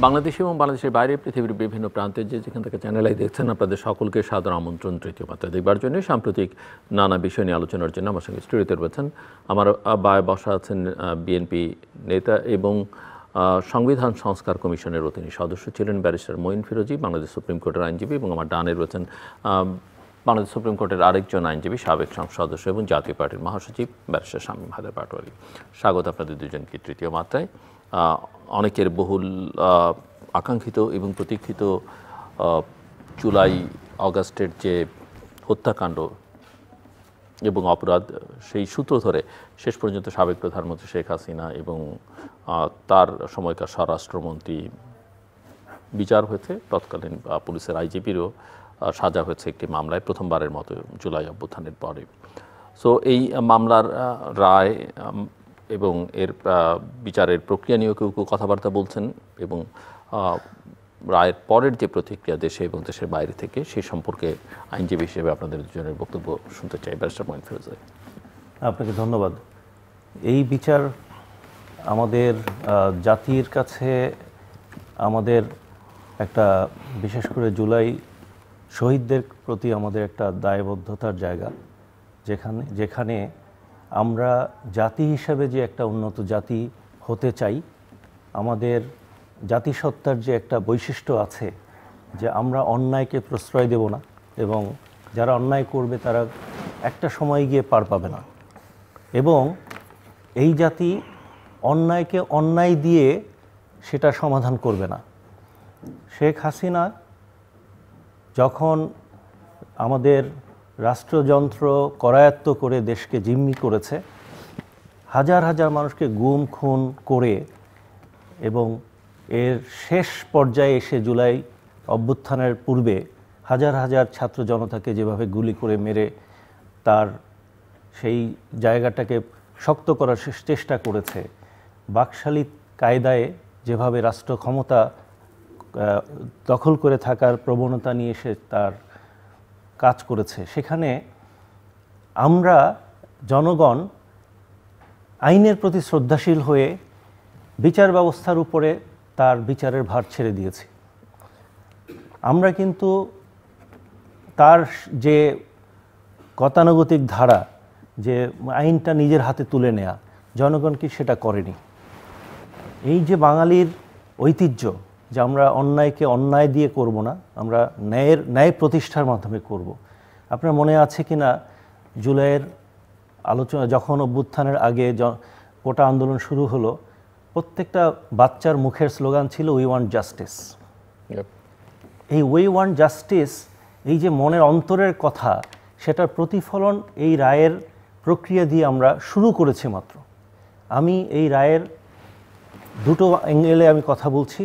বাংলাদেশে এবং বাংলাদেশের বাইরে পৃথিবীর বিভিন্ন প্রান্তে যেখান থেকে চ্যানেলাই দেখছেন আপনাদের সকলকে সাদর আমন্ত্রণ তৃতীয় মাত্রা দেখবার জন্য সাম্প্রতিক নানা বিষয় নিয়ে আলোচনার জন্য আমার সঙ্গে স্টুডিওতে রয়েছেন। আমার বায়ে বসা আছেন বিএনপি নেতা এবং সংবিধান সংস্কার কমিশনের তিনি সদস্য ছিলেন ব্যারিস্টার মঈন ফিরোজী, বাংলাদেশ সুপ্রিম কোর্টের আইনজীবী, এবং আমার ডানে রয়েছেন বাংলাদেশ সুপ্রিম কোর্টের আরেকজন আইনজীবী, সাবেক সংসদ সদস্য এবং জাতীয় পার্টির মহাসচিব ব্যারিস্টার শামীম হায়দার পাটোয়ারি। স্বাগত আপনাদের দুজনকে তৃতীয় মাত্রায়। অনেকের বহুল আকাঙ্ক্ষিত এবং প্রতীক্ষিত জুলাই অগাস্টের যে হত্যাকাণ্ড এবং অপরাধ, সেই সূত্র ধরে শেষ পর্যন্ত সাবেক প্রধানমন্ত্রী শেখ হাসিনা এবং তার সময়কার স্বরাষ্ট্রমন্ত্রী বিচার হয়েছে, তৎকালীন পুলিশের আইজিপিরও সাজা হয়েছে একটি মামলায় প্রথমবারের মতো জুলাই অভ্যুত্থানের পরে। সো এই মামলার রায় এবং এর বিচারের প্রক্রিয়া নিয়েও কেউ কেউ কথাবার্তা বলছেন এবং রায়ের পরের যে প্রতিক্রিয়া দেশে এবং দেশের বাইরে থেকে সেই সম্পর্কে আইনজীবী হিসেবে আপনাদের দুজনের বক্তব্য শুনতে চাই। ব্যারিস্টার মঈন ফিরোজী, আপনাকে ধন্যবাদ। এই বিচার আমাদের জাতির কাছে আমাদের একটা, বিশেষ করে জুলাই শহীদদের প্রতি আমাদের একটা দায়বদ্ধতার জায়গা, যেখানে আমরা জাতি হিসাবে যে একটা উন্নত জাতি হতে চাই, আমাদের জাতিসত্তার যে একটা বৈশিষ্ট্য আছে যে আমরা অন্যায়কে প্রশ্রয় দেব না এবং যারা অন্যায় করবে তারা একটা সময় গিয়ে পার পাবে না, এবং এই জাতি অন্যায়কে অন্যায় দিয়ে সেটা সমাধান করবে না। শেখ হাসিনা যখন আমাদের রাষ্ট্রযন্ত্র করায়ত্ত করে দেশকে জিম্মি করেছে, হাজার হাজার মানুষকে গুম খুন করে, এবং এর শেষ পর্যায়ে এসে জুলাই অভ্যুত্থানের পূর্বে হাজার হাজার ছাত্র জনতাকে যেভাবে গুলি করে মেরে তার সেই জায়গাটাকে শক্ত করার চেষ্টা করেছে, বাকশালী কায়দায় যেভাবে রাষ্ট্র ক্ষমতা দখল করে থাকার প্রবণতা নিয়ে এসে তার কাজ করেছে, সেখানে আমরা জনগণ আইনের প্রতি শ্রদ্ধাশীল হয়ে বিচার ব্যবস্থার উপরে তার বিচারের ভার ছেড়ে দিয়েছি। আমরা কিন্তু তার যে গতানুগতিক ধারা, যে আইনটা নিজের হাতে তুলে নেয়া, জনগণ কি সেটা করেনি। এই যে বাঙালির ঐতিহ্য যে আমরা অন্যায়কে অন্যায় দিয়ে করব না, আমরা ন্যায় প্রতিষ্ঠার মাধ্যমে করব। আপনার মনে আছে কি না, জুলাইয়ের আলোচনা যখন অভ্যুত্থানের আগে কোটা আন্দোলন শুরু হলো, প্রত্যেকটা বাচ্চার মুখের স্লোগান ছিল উই ওয়ান্ট জাস্টিস। এই উই ওয়ান্ট জাস্টিস, এই যে মনের অন্তরের কথা, সেটার প্রতিফলন এই রায়ের প্রক্রিয়া দিয়ে আমরা শুরু করেছি মাত্র। আমি এই রায়ের দুটো অ্যাঙ্গেলে আমি কথা বলছি।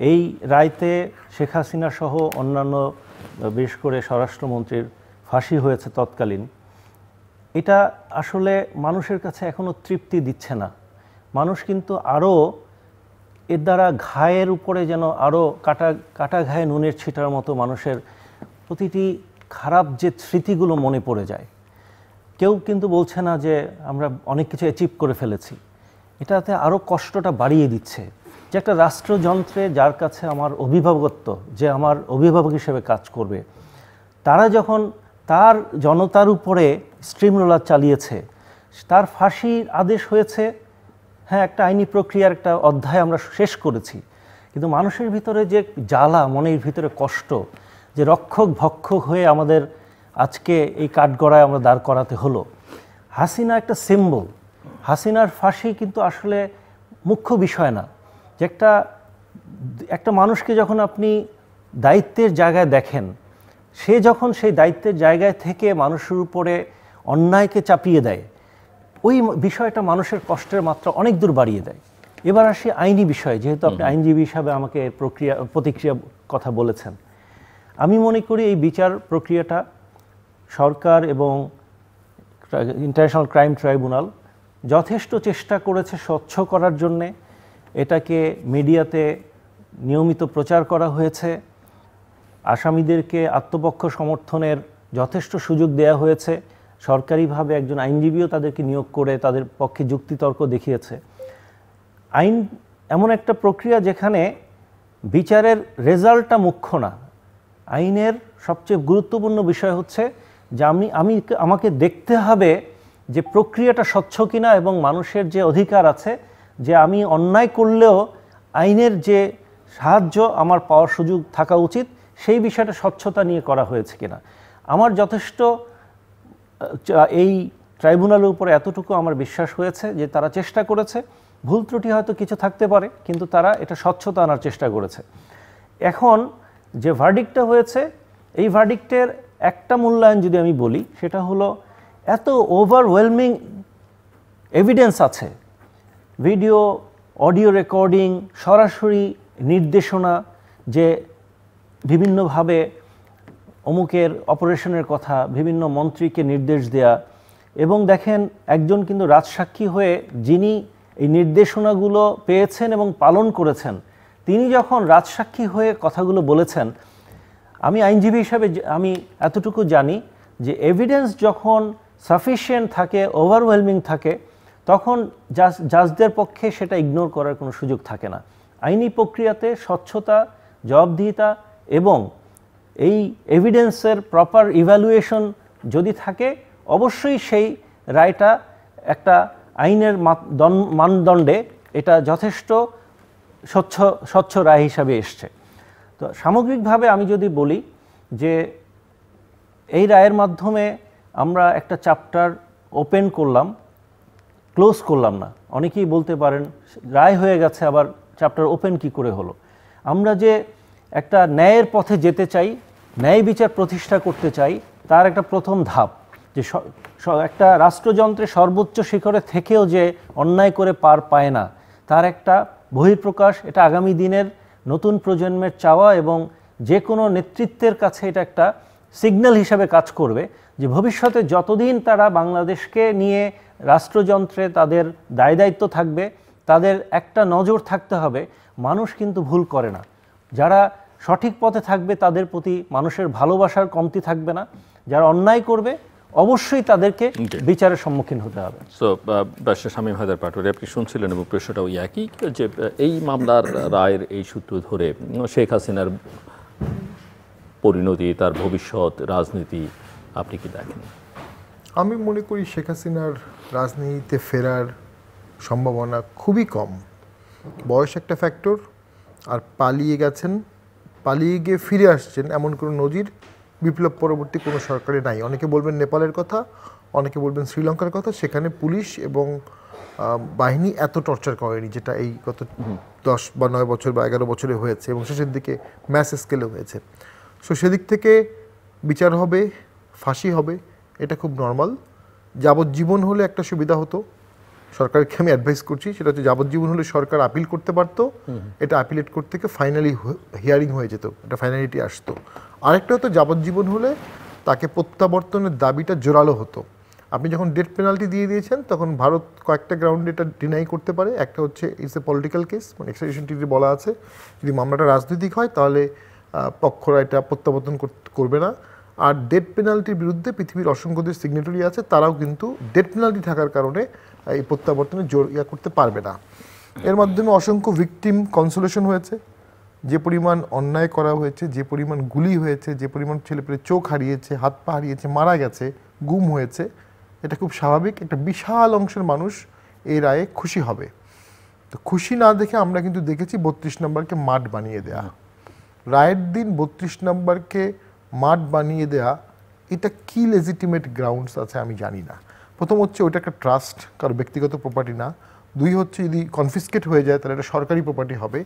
এই রায়তে শেখ হাসিনা সহ অন্যান্য, বিশেষ করে স্বরাষ্ট্রমন্ত্রীর ফাঁসি হয়েছে তৎকালীন। এটা আসলে মানুষের কাছে এখনও তৃপ্তি দিচ্ছে না। মানুষ কিন্তু আরও এর দ্বারা ঘায়ের উপরে যেন আরও কাটা ঘায়ে নুনের ছিটার মতো মানুষের প্রতিটি খারাপ যে স্মৃতিগুলো মনে পড়ে যায়। কেউ কিন্তু বলছে না যে আমরা অনেক কিছু অ্যাচিভ করে ফেলেছি, এটাতে আরও কষ্টটা বাড়িয়ে দিচ্ছে। যে একটা রাষ্ট্রযন্ত্রে যার কাছে আমার অভিভাবকত্ব, যে আমার অভিভাবক হিসেবে কাজ করবে, তারা যখন তার জনতার উপরে স্ট্রিম রোলার চালিয়েছে, তার ফাঁসির আদেশ হয়েছে, হ্যাঁ একটা আইনি প্রক্রিয়ার একটা অধ্যায় আমরা শেষ করেছি, কিন্তু মানুষের ভিতরে যে জ্বালা, মনের ভিতরে কষ্ট, যে রক্ষক ভক্ষক হয়ে আমাদের আজকে এই কাঠগড়ায় আমরা দাঁড় করাতে হলো। হাসিনা একটা সিম্বল। হাসিনার ফাঁসি কিন্তু আসলে মুখ্য বিষয় না। যে একটা মানুষকে যখন আপনি দায়িত্বের জায়গায় দেখেন, সে যখন সেই দায়িত্বের জায়গায় থেকে মানুষের উপরে অন্যায়কে চাপিয়ে দেয়, ওই বিষয়টা মানুষের কষ্টের মাত্রা অনেক দূর বাড়িয়ে দেয়। এবার আসি আইনি বিষয়ে, যেহেতু আপনি আইনজীবী হিসাবে আমাকে প্রতিক্রিয়া কথা বলেছেন। আমি মনে করি এই বিচার প্রক্রিয়াটা সরকার এবং ইন্টারন্যাশনাল ক্রাইম ট্রাইব্যুনাল যথেষ্ট চেষ্টা করেছে স্বচ্ছ করার জন্যে। এটাকে মিডিয়াতে নিয়মিত প্রচার করা হয়েছে, আসামিদেরকে আত্মপক্ষ সমর্থনের যথেষ্ট সুযোগ দেয়া হয়েছে, সরকারিভাবে একজন আইনজীবীও তাদেরকে নিয়োগ করে তাদের পক্ষে যুক্তিতর্ক দেখিয়েছে। আইন এমন একটা প্রক্রিয়া যেখানে বিচারের রেজাল্টটা মুখ্য না। আইনের সবচেয়ে গুরুত্বপূর্ণ বিষয় হচ্ছে যে আমাকে দেখতে হবে যে প্রক্রিয়াটা স্বচ্ছ কিনা এবং মানুষের যে অধিকার আছে যে আমি অন্যায় করলেও আইনের যে সাহায্য আমার পাওয়ার সুযোগ থাকা উচিত সেই বিষয়টা স্বচ্ছতা নিয়ে করা হয়েছে কিনা। আমার যথেষ্ট এই ট্রাইব্যুনালের উপরে এতটুকু আমার বিশ্বাস হয়েছে যে তারা চেষ্টা করেছে, ভুল ত্রুটি হয়তো কিছু থাকতে পারে, কিন্তু তারা এটা স্বচ্ছতা আনার চেষ্টা করেছে। এখন যে ভার্ডিক্টটা হয়েছে, এই ভার্ডিক্টের একটা মূল্যায়ন যদি আমি বলি সেটা হলো এত ওভারওয়েলমিং এভিডেন্স আছে, ভিডিও, অডিও রেকর্ডিং, সরাসরি নির্দেশনা, যে বিভিন্নভাবে অমুকের অপারেশনের কথা, বিভিন্ন মন্ত্রীকে নির্দেশ দেয়া, এবং দেখেন একজন কিন্তু রাজসাক্ষী হয়ে যিনি এই নির্দেশনাগুলো পেয়েছেন এবং পালন করেছেন, তিনি যখন রাজসাক্ষী হয়ে কথাগুলো বলেছেন, আমি আইনজীবী হিসাবে আমি এতটুকু জানি যে এভিডেন্স যখন সাফিসিয়েন্ট থাকে, ওভারওয়েলমিং থাকে, তখন জাজদের পক্ষে সেটা ইগনোর করার কোনো সুযোগ থাকে না। আইনি প্রক্রিয়াতে স্বচ্ছতা, জবাবদিহিতা এবং এই এভিডেন্সের প্রপার ইভ্যালুয়েশন যদি থাকে, অবশ্যই সেই রায়টা একটা আইনের মানদণ্ডে এটা যথেষ্ট স্বচ্ছ রায় হিসাবে এসছে। তো সামগ্রিকভাবে আমি যদি বলি যে এই রায়ের মাধ্যমে আমরা একটা চ্যাপ্টার ওপেন করলাম, ক্লোজ করলাম না। অনেকেই বলতে পারেন রায় হয়ে গেছে, আবার চ্যাপ্টার ওপেন কি করে হলো। আমরা যে একটা ন্যায়ের পথে যেতে চাই, ন্যায় বিচার প্রতিষ্ঠা করতে চাই, তার একটা প্রথম ধাপ যে একটা রাষ্ট্রযন্ত্রের সর্বোচ্চ শিখরে থেকেও যে অন্যায় করে পার পায় না, তার একটা বহিঃপ্রকাশ। এটা আগামী দিনের নতুন প্রজন্মের চাওয়া এবং যে কোনো নেতৃত্বের কাছে এটা একটা সিগন্যাল হিসাবে কাজ করবে যে ভবিষ্যতে যতদিন তারা বাংলাদেশকে নিয়ে রাষ্ট্রযন্ত্রে তাদের দায়িত্ব থাকবে, তাদের একটা নজর থাকতে হবে মানুষ কিন্তু ভুল করে না। যারা সঠিক পথে থাকবে তাদের প্রতি মানুষের ভালোবাসার কমতি থাকবে না, যারা অন্যায় করবে অবশ্যই তাদেরকে বিচারের সম্মুখীন হতে হবে। সো ব্যারিস্টার শামীম হায়দার পাটোয়ারি, আপনি শুনছিলেন এবং প্রশ্নটাও একই যে এই মামলার রায়ের এই সূত্র ধরে শেখ হাসিনার পরিণতি, তার ভবিষ্যৎ রাজনীতি আপনি কি দেখেন? আমি মনে করি শেখ হাসিনার রাজনীতিতে ফেরার সম্ভাবনা খুবই কম। বয়স একটা ফ্যাক্টর, আর পালিয়ে গেছেন, পালিয়ে গিয়ে ফিরে আসছেন এমন কোনো নজির বিপ্লব পরবর্তী কোনো সরকারে নাই। অনেকে বলবেন নেপালের কথা, অনেকে বলবেন শ্রীলঙ্কার কথা, সেখানে পুলিশ এবং বাহিনী এত টর্চার করেনি যেটা এই গত 10 বা 9 বছর বা 11 বছরে হয়েছে, এবং শেষের দিকে ম্যাস স্কেলে হয়েছে। সো সেদিক থেকে বিচার হবে, ফাঁসি হবে, এটা খুব নর্মাল। যাবজ্জীবন হলে একটা সুবিধা হতো, সরকারকে আমি অ্যাডভাইস করছি, সেটা হচ্ছে যাবজ্জীবন হলে সরকার আপিল করতে পারতো, এটা আপিলেট করতে গিয়ে ফাইনালি হিয়ারিং হয়ে যেত, এটা ফাইনালিটি আসতো। আরেকটা হতো যাবজ্জীবন হলে তাকে প্রত্যাবর্তনের দাবিটা জোরালো হতো। আপনি যখন ডেথ পেনাল্টি দিয়ে দিয়েছেন তখন ভারত কয়েকটা গ্রাউন্ডে এটা ডিনাই করতে পারে। একটা হচ্ছে ইটস এ পলিটিক্যাল কেস, মানে এক্সট্রাডিশন ট্রিটি বলা আছে, যদি মামলাটা রাজনৈতিক হয় তাহলে পক্ষরা এটা প্রত্যাবর্তন করবে না। আর ডেথ পেনাল্টির বিরুদ্ধে পৃথিবীর অসংখ্য দেশ সিগনেটরি আছে, তারাও কিন্তু ডেথ পেনাল্টি থাকার কারণে এই প্রত্যাবর্তনে জোর করতে পারবে না। এর মাধ্যমে অসংখ্য ভিকটিম কনসোলেশন হয়েছে, যে পরিমাণ অন্যায় করা হয়েছে, যে পরিমাণ গুলি হয়েছে, যে পরিমাণ ছেলেপেলে চোখ হারিয়েছে, হাত পা হারিয়েছে, মারা গেছে, গুম হয়েছে, এটা খুব স্বাভাবিক। একটা বিশাল অংশের মানুষ এই রায়ে খুশি হবে। তো খুশি না দেখে আমরা কিন্তু দেখেছি 32 নম্বরকে মাঠ বানিয়ে দেয়া। রায়ের দিন 32 নম্বরকে মাঠ বানিয়ে দেয়া, এটা কি লেজিটিমেট গ্রাউন্ডস আছে আমি জানি না। প্রথম হচ্ছে ওইটা একটা ট্রাস্ট, কারো ব্যক্তিগত প্রপার্টি না। 2 হচ্ছে যদি কনফিসকেট হয়ে যায় তাহলে এটা সরকারি প্রপার্টি হবে,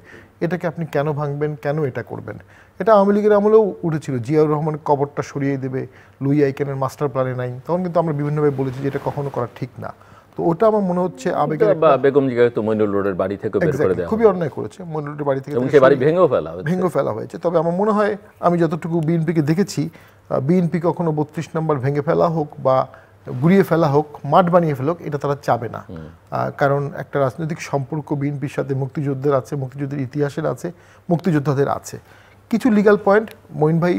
এটাকে আপনি কেন ভাঙবেন, কেন এটা করবেন? এটা আওয়ামী লীগের আমলেও উঠেছিল, জিয়াউর রহমান কবরটা সরিয়ে দেবে, লুই আইকেনের মাস্টার প্ল্যানে নাই, তখন কিন্তু আমরা বিভিন্নভাবে বলেছি যে এটা কখনো করা ঠিক না। তো ওটা আমার মনে হচ্ছে আবেগের, বেগম জিয়াকে তো মইনুল রোডের বাড়ি থেকে বের করে দেওয়া, খুবই অন্যায় করেছে, মইনুল রোডের বাড়ি থেকে বাড়ি ভেঙেও ফেলা হয়েছে। তবে আমার মনে হয় আমি যতটুকু বিএনপিকে দেখেছি, বিএনপি কখনো 32 নম্বর ভেঙে ফেলা হোক বা গুড়িয়ে ফেলা হোক, মাঠ বানিয়ে ফেলুক, এটা তারা চাবে না। কারণ একটা রাজনৈতিক সম্পর্ক বিএনপির সাথে মুক্তিযুদ্ধের আছে, মুক্তিযুদ্ধের ইতিহাসের আছে, মুক্তিযোদ্ধাদের আছে। কিছু লিগ্যাল পয়েন্ট, মঈন ভাই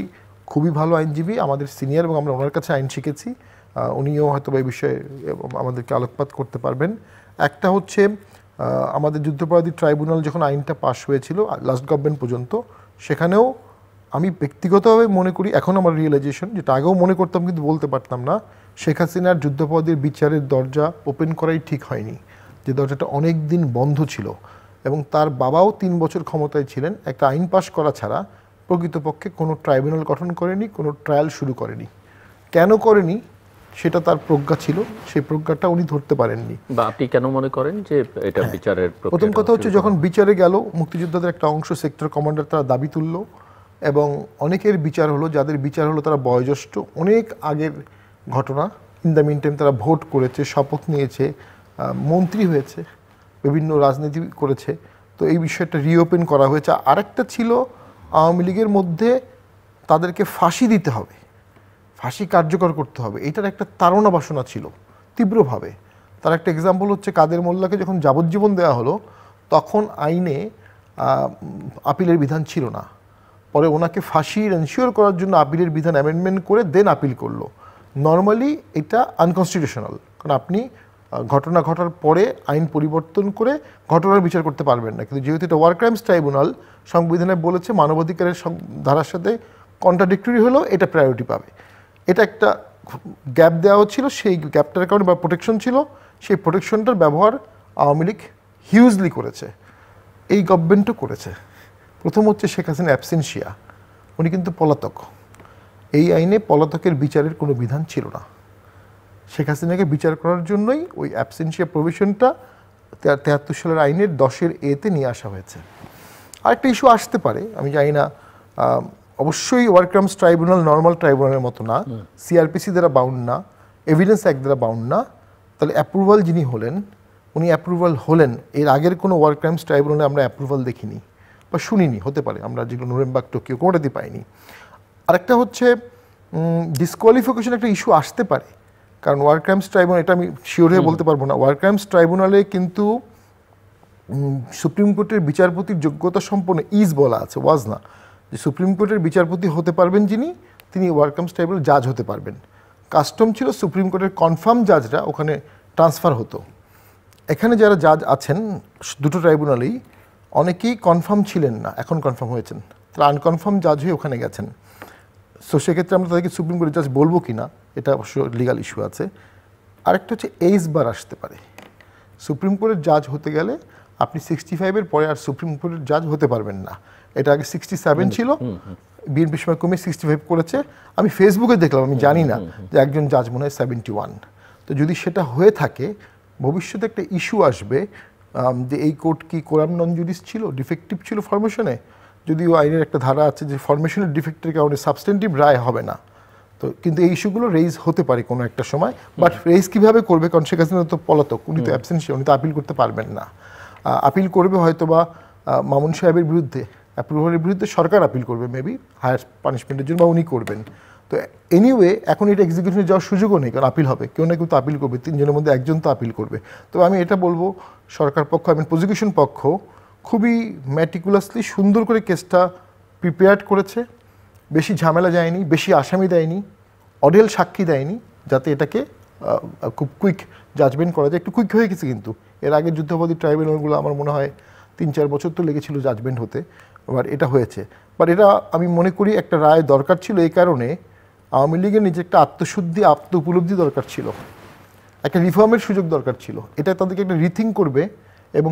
খুবই ভালো আইনজীবী, আমাদের সিনিয়র, এবং আমরা ওনার কাছে আইন শিখেছি, উনিও হয়তো এই বিষয়ে আমাদেরকে আলোকপাত করতে পারবেন। একটা হচ্ছে আমাদের যুদ্ধাপরাধী ট্রাইব্যুনাল যখন আইনটা পাশ হয়েছিল লাস্ট গভর্নমেন্ট পর্যন্ত, সেখানেও আমি ব্যক্তিগতভাবে মনে করি, এখন আমার রিয়েলাইজেশন, যেটা আগেও মনে করতাম কিন্তু বলতে পারতাম না, শেখ হাসিনার যুদ্ধাপরাধীর বিচারের দরজা ওপেন করাই ঠিক হয়নি, যে দরজাটা অনেক দিন বন্ধ ছিল। এবং তার বাবাও 3 বছর ক্ষমতায় ছিলেন, একটা আইন পাশ করা ছাড়া প্রকৃতপক্ষে কোনো ট্রাইব্যুনাল গঠন করেনি, কোনো ট্রায়াল শুরু করেনি। কেন করেনি সেটা তার প্রজ্ঞা ছিল, সেই প্রজ্ঞাটা উনি ধরতে পারেননি। বা আপনি কেন মনে করেন যে এটা বিচারের প্রথম কথা হচ্ছে, যখন বিচারে গেল, মুক্তিযোদ্ধাদের একটা অংশ, সেক্টর কমান্ডার, তারা দাবি তুলল এবং অনেকের বিচার হলো, যাদের বিচার হলো তারা বয়োজ্যেষ্ঠ, অনেক আগের ঘটনা। ইন দ্য মিন টাইম তারা ভোট করেছে, শপথ নিয়েছে, মন্ত্রী হয়েছে, বিভিন্ন রাজনীতি করেছে। তো এই বিষয়টা রিওপেন করা হয়েছে। আরেকটা ছিল, আওয়ামী লীগের মধ্যে তাদেরকে ফাঁসি দিতে হবে, ফাঁসি কার্যকর করতে হবে, এটার একটা তাড়না বাসনা ছিল তীব্রভাবে। তার একটা এক্সাম্পল হচ্ছে, কাদের মোল্লাকে যখন যাবজ্জীবন দেওয়া হলো, তখন আইনে আপিলের বিধান ছিল না। পরে ওনাকে ফাঁসির এনশিওর করার জন্য আপিলের বিধান অ্যামেন্ডমেন্ট করে দেন আপিল করলো। নর্মালি এটা আনকনস্টিটিউশনাল, কারণ আপনি ঘটনা ঘটার পরে আইন পরিবর্তন করে ঘটনার বিচার করতে পারবেন না। কিন্তু যেহেতু এটা ওয়ার ক্রাইমস ট্রাইব্যুনাল, সংবিধানে বলেছে মানবাধিকারের ধারার সাথে কন্ট্রাডিক্টরি হলেও এটা প্রায়োরিটি পাবে। এটা একটা গ্যাপ দেওয়া হচ্ছিল, সেই গ্যাপটার কারণে বা প্রোটেকশন ছিল, সেই প্রোটেকশনটার ব্যবহার আওয়ামী লীগ হিউজলি করেছে, এই গভর্নমেন্টও করেছে। প্রথম হচ্ছে শেখ হাসিনা অ্যাবসেন্সিয়া, উনি কিন্তু পলাতক। এই আইনে পলাতকের বিচারের কোনো বিধান ছিল না। শেখ হাসিনাকে বিচার করার জন্যই ওই অ্যাবসেন্সিয়া প্রভিশনটা 73 সালের আইনের 10(a)তে নিয়ে আসা হয়েছে। আরেকটা ইস্যু আসতে পারে, আমি জানি না, অবশ্যই ওয়ার ক্রাইমস ট্রাইব্যুনাল নর্মাল ট্রাইব্যুনালের মতো না, সিআরপিসি দ্বারা বাউন্ড না, এভিডেন্স অ্যাক্ট দ্বারা বাউন্ড না। তাহলে অ্যাপ্রুভাল যিনি হলেন, উনি অ্যাপ্রুভাল হলেন, এর আগের কোনো ওয়ার ক্রাইমস ট্রাইব্যুনালে আমরা অ্যাপ্রুভাল দেখিনি বা শুনিনি, হতে পারে আমরা যেগুলো নুরেমবার্গ, টোকিও কোনোটাতে পাইনি। আরেকটা হচ্ছে ডিসকোয়ালিফিকেশন একটা ইস্যু আসতে পারে, কারণ ওয়ার ক্রাইমস ট্রাইব্যুনাল, এটা আমি শিওর হয়ে বলতে পারবো না, ওয়ার ক্রাইমস ট্রাইব্যুনালে কিন্তু সুপ্রিম কোর্টের বিচারপতির যোগ্যতা সম্পন্ন বলা আছে, ওয়াজ না, যে সুপ্রিম কোর্টের বিচারপতি হতে পারবেন যিনি, তিনি ওয়ার ক্রাইমস ট্রাইব্যুনাল জাজ হতে পারবেন। কাস্টম ছিল সুপ্রিম কোর্টের কনফার্ম জাজরা ওখানে ট্রান্সফার হতো। এখানে যারা জাজ আছেন দুটো ট্রাইব্যুনালেই, অনেকেই কনফার্ম ছিলেন না, এখন কনফার্ম হয়েছেন, তারা আনকনফার্ম জাজ হয়ে ওখানে গেছেন। সো সেক্ষেত্রে আমরা তাদেরকে সুপ্রিম কোর্টের জাজ বলবো কি না, এটা অবশ্য লিগাল ইস্যু আছে। আরেকটা হচ্ছে এইজ বার আসতে পারে। সুপ্রিম কোর্টের জাজ হতে গেলে আপনি 65-এর পরে আর সুপ্রিম কোর্টের জাজ হতে পারবেন না। এটা আগে 67 ছিল, বিএনপি সময় কমে 65 করেছে। আমি ফেসবুকে দেখলাম, আমি জানি না, যে একজন জাজ মনে হয় 71। তো যদি সেটা হয়ে থাকে, ভবিষ্যতে একটা ইস্যু আসবে যে এই কোর্ট কি কোরাম নন জুডিস ছিল, ডিফেক্টিভ ছিল ফরমেশনে। যদিও আইনের একটা ধারা আছে যে ফরমেশনের ডিফেক্টের কারণে সাবস্টেন্টিভ রায় হবে না। তো কিন্তু এই ইস্যুগুলো রেইজ হতে পারে কোনো একটা সময়, বাট রেইজ কীভাবে করবে, কারণ শেখ হাসিনা তো পলাতক, উনি তো অ্যাবসেন্সিয়া, উনি তো আপিল করতে পারবেন না। আপিল করবে হয়তো বা মামুন সাহেবের বিরুদ্ধে, অ্যাপ্রুভালের বিরুদ্ধে সরকার আপিল করবে মেবি হায়ার পানিশমেন্টের জন্য, বা উনি করবেন। তো এনিওয়ে এখন এটা এক্সিকিউশনে যাওয়ার সুযোগও নেই, কারণ আপিল হবে, কেউ না কেউ তো আপিল করবে, 3 জনের মধ্যে একজন তো আপিল করবে। তো আমি এটা বলবো, সরকার পক্ষ, আমি প্রসিকিউশন পক্ষ খুবই ম্যাটিকুলাসলি সুন্দর করে কেসটা প্রিপেয়ার্ড করেছে, বেশি ঝামেলা যায়নি, বেশি আসামি দেয়নি, অডেল সাক্ষী দেয়নি, যাতে এটাকে খুব কুইক জাজমেন্ট করা যায়। একটু কুইক হয়ে গেছে, কিন্তু এর আগে যুদ্ধাপরাধী ট্রাইব্যুনালগুলো আমার মনে হয় 3-4 বছর তো লেগেছিল জাজমেন্ট হতে, এবার এটা হয়েছে। বাট এটা আমি মনে করি একটা রায় দরকার ছিল, এই কারণে আওয়ামী লীগের নিজে একটা আত্মশুদ্ধি, আত্ম উপলব্ধি দরকার ছিল, একটা রিফর্মের সুযোগ দরকার ছিল। এটা তাদেরকে একটা রিথিং করবে এবং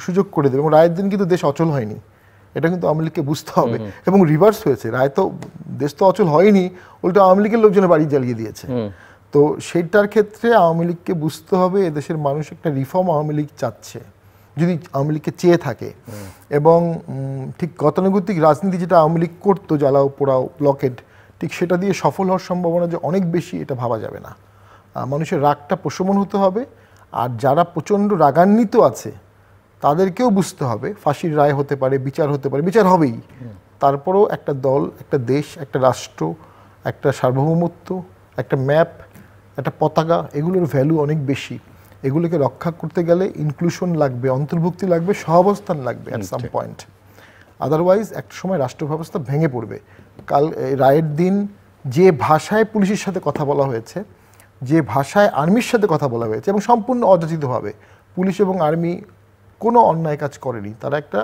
সুযোগ করে দেবে। এবং রায়ের দিন কিন্তু দেশ অচল হয়নি, এটা কিন্তু আওয়ামী লীগকে বুঝতে হবে। এবং রিভার্স হয়েছে, রায় তো, দেশ তো অচল হয়নি, উল্টো আওয়ামী লীগের লোকজনের বাড়ি জ্বালিয়ে দিয়েছে। তো সেইটার ক্ষেত্রে আওয়ামী লীগকে বুঝতে হবে, এদেশের মানুষ একটা রিফর্ম আওয়ামী লীগ চাচ্ছে, যদি আওয়ামী লীগকে চেয়ে থাকে। এবং ঠিক গতানুগতিক রাজনীতি যেটা আওয়ামী লীগ করতো, জ্বালাও পোড়াও ব্লকেড, ঠিক সেটা দিয়ে সফল হওয়ার সম্ভাবনা যে অনেক বেশি, এটা ভাবা যাবে না। মানুষের রাগটা প্রশমন হতে হবে, আর যারা প্রচণ্ড রাগান্বিত আছে তাদেরকেও বুঝতে হবে ফাঁসির রায় হতে পারে, বিচার হতে পারে, বিচার হবেই, তারপরেও একটা দল, একটা দেশ, একটা রাষ্ট্র, একটা সার্বভৌমত্ব, একটা ম্যাপ, একটা পতাকা, এগুলোর ভ্যালু অনেক বেশি। এগুলোকে রক্ষা করতে গেলে ইনক্লুশন লাগবে, অন্তর্ভুক্তি লাগবে, সহাবস্থান লাগবে অ্যাট সাম পয়েন্ট। আদারওয়াইজ একটা সময় রাষ্ট্র ব্যবস্থা ভেঙে পড়বে। কাল রায়ের দিন যে ভাষায় পুলিশের সাথে কথা বলা হয়েছে, যে ভাষায় আর্মির সাথে কথা বলা হয়েছে, এবং সম্পূর্ণ অযাচিতভাবে পুলিশ এবং আর্মি কোনো অন্যায় কাজ করেনি, তারা একটা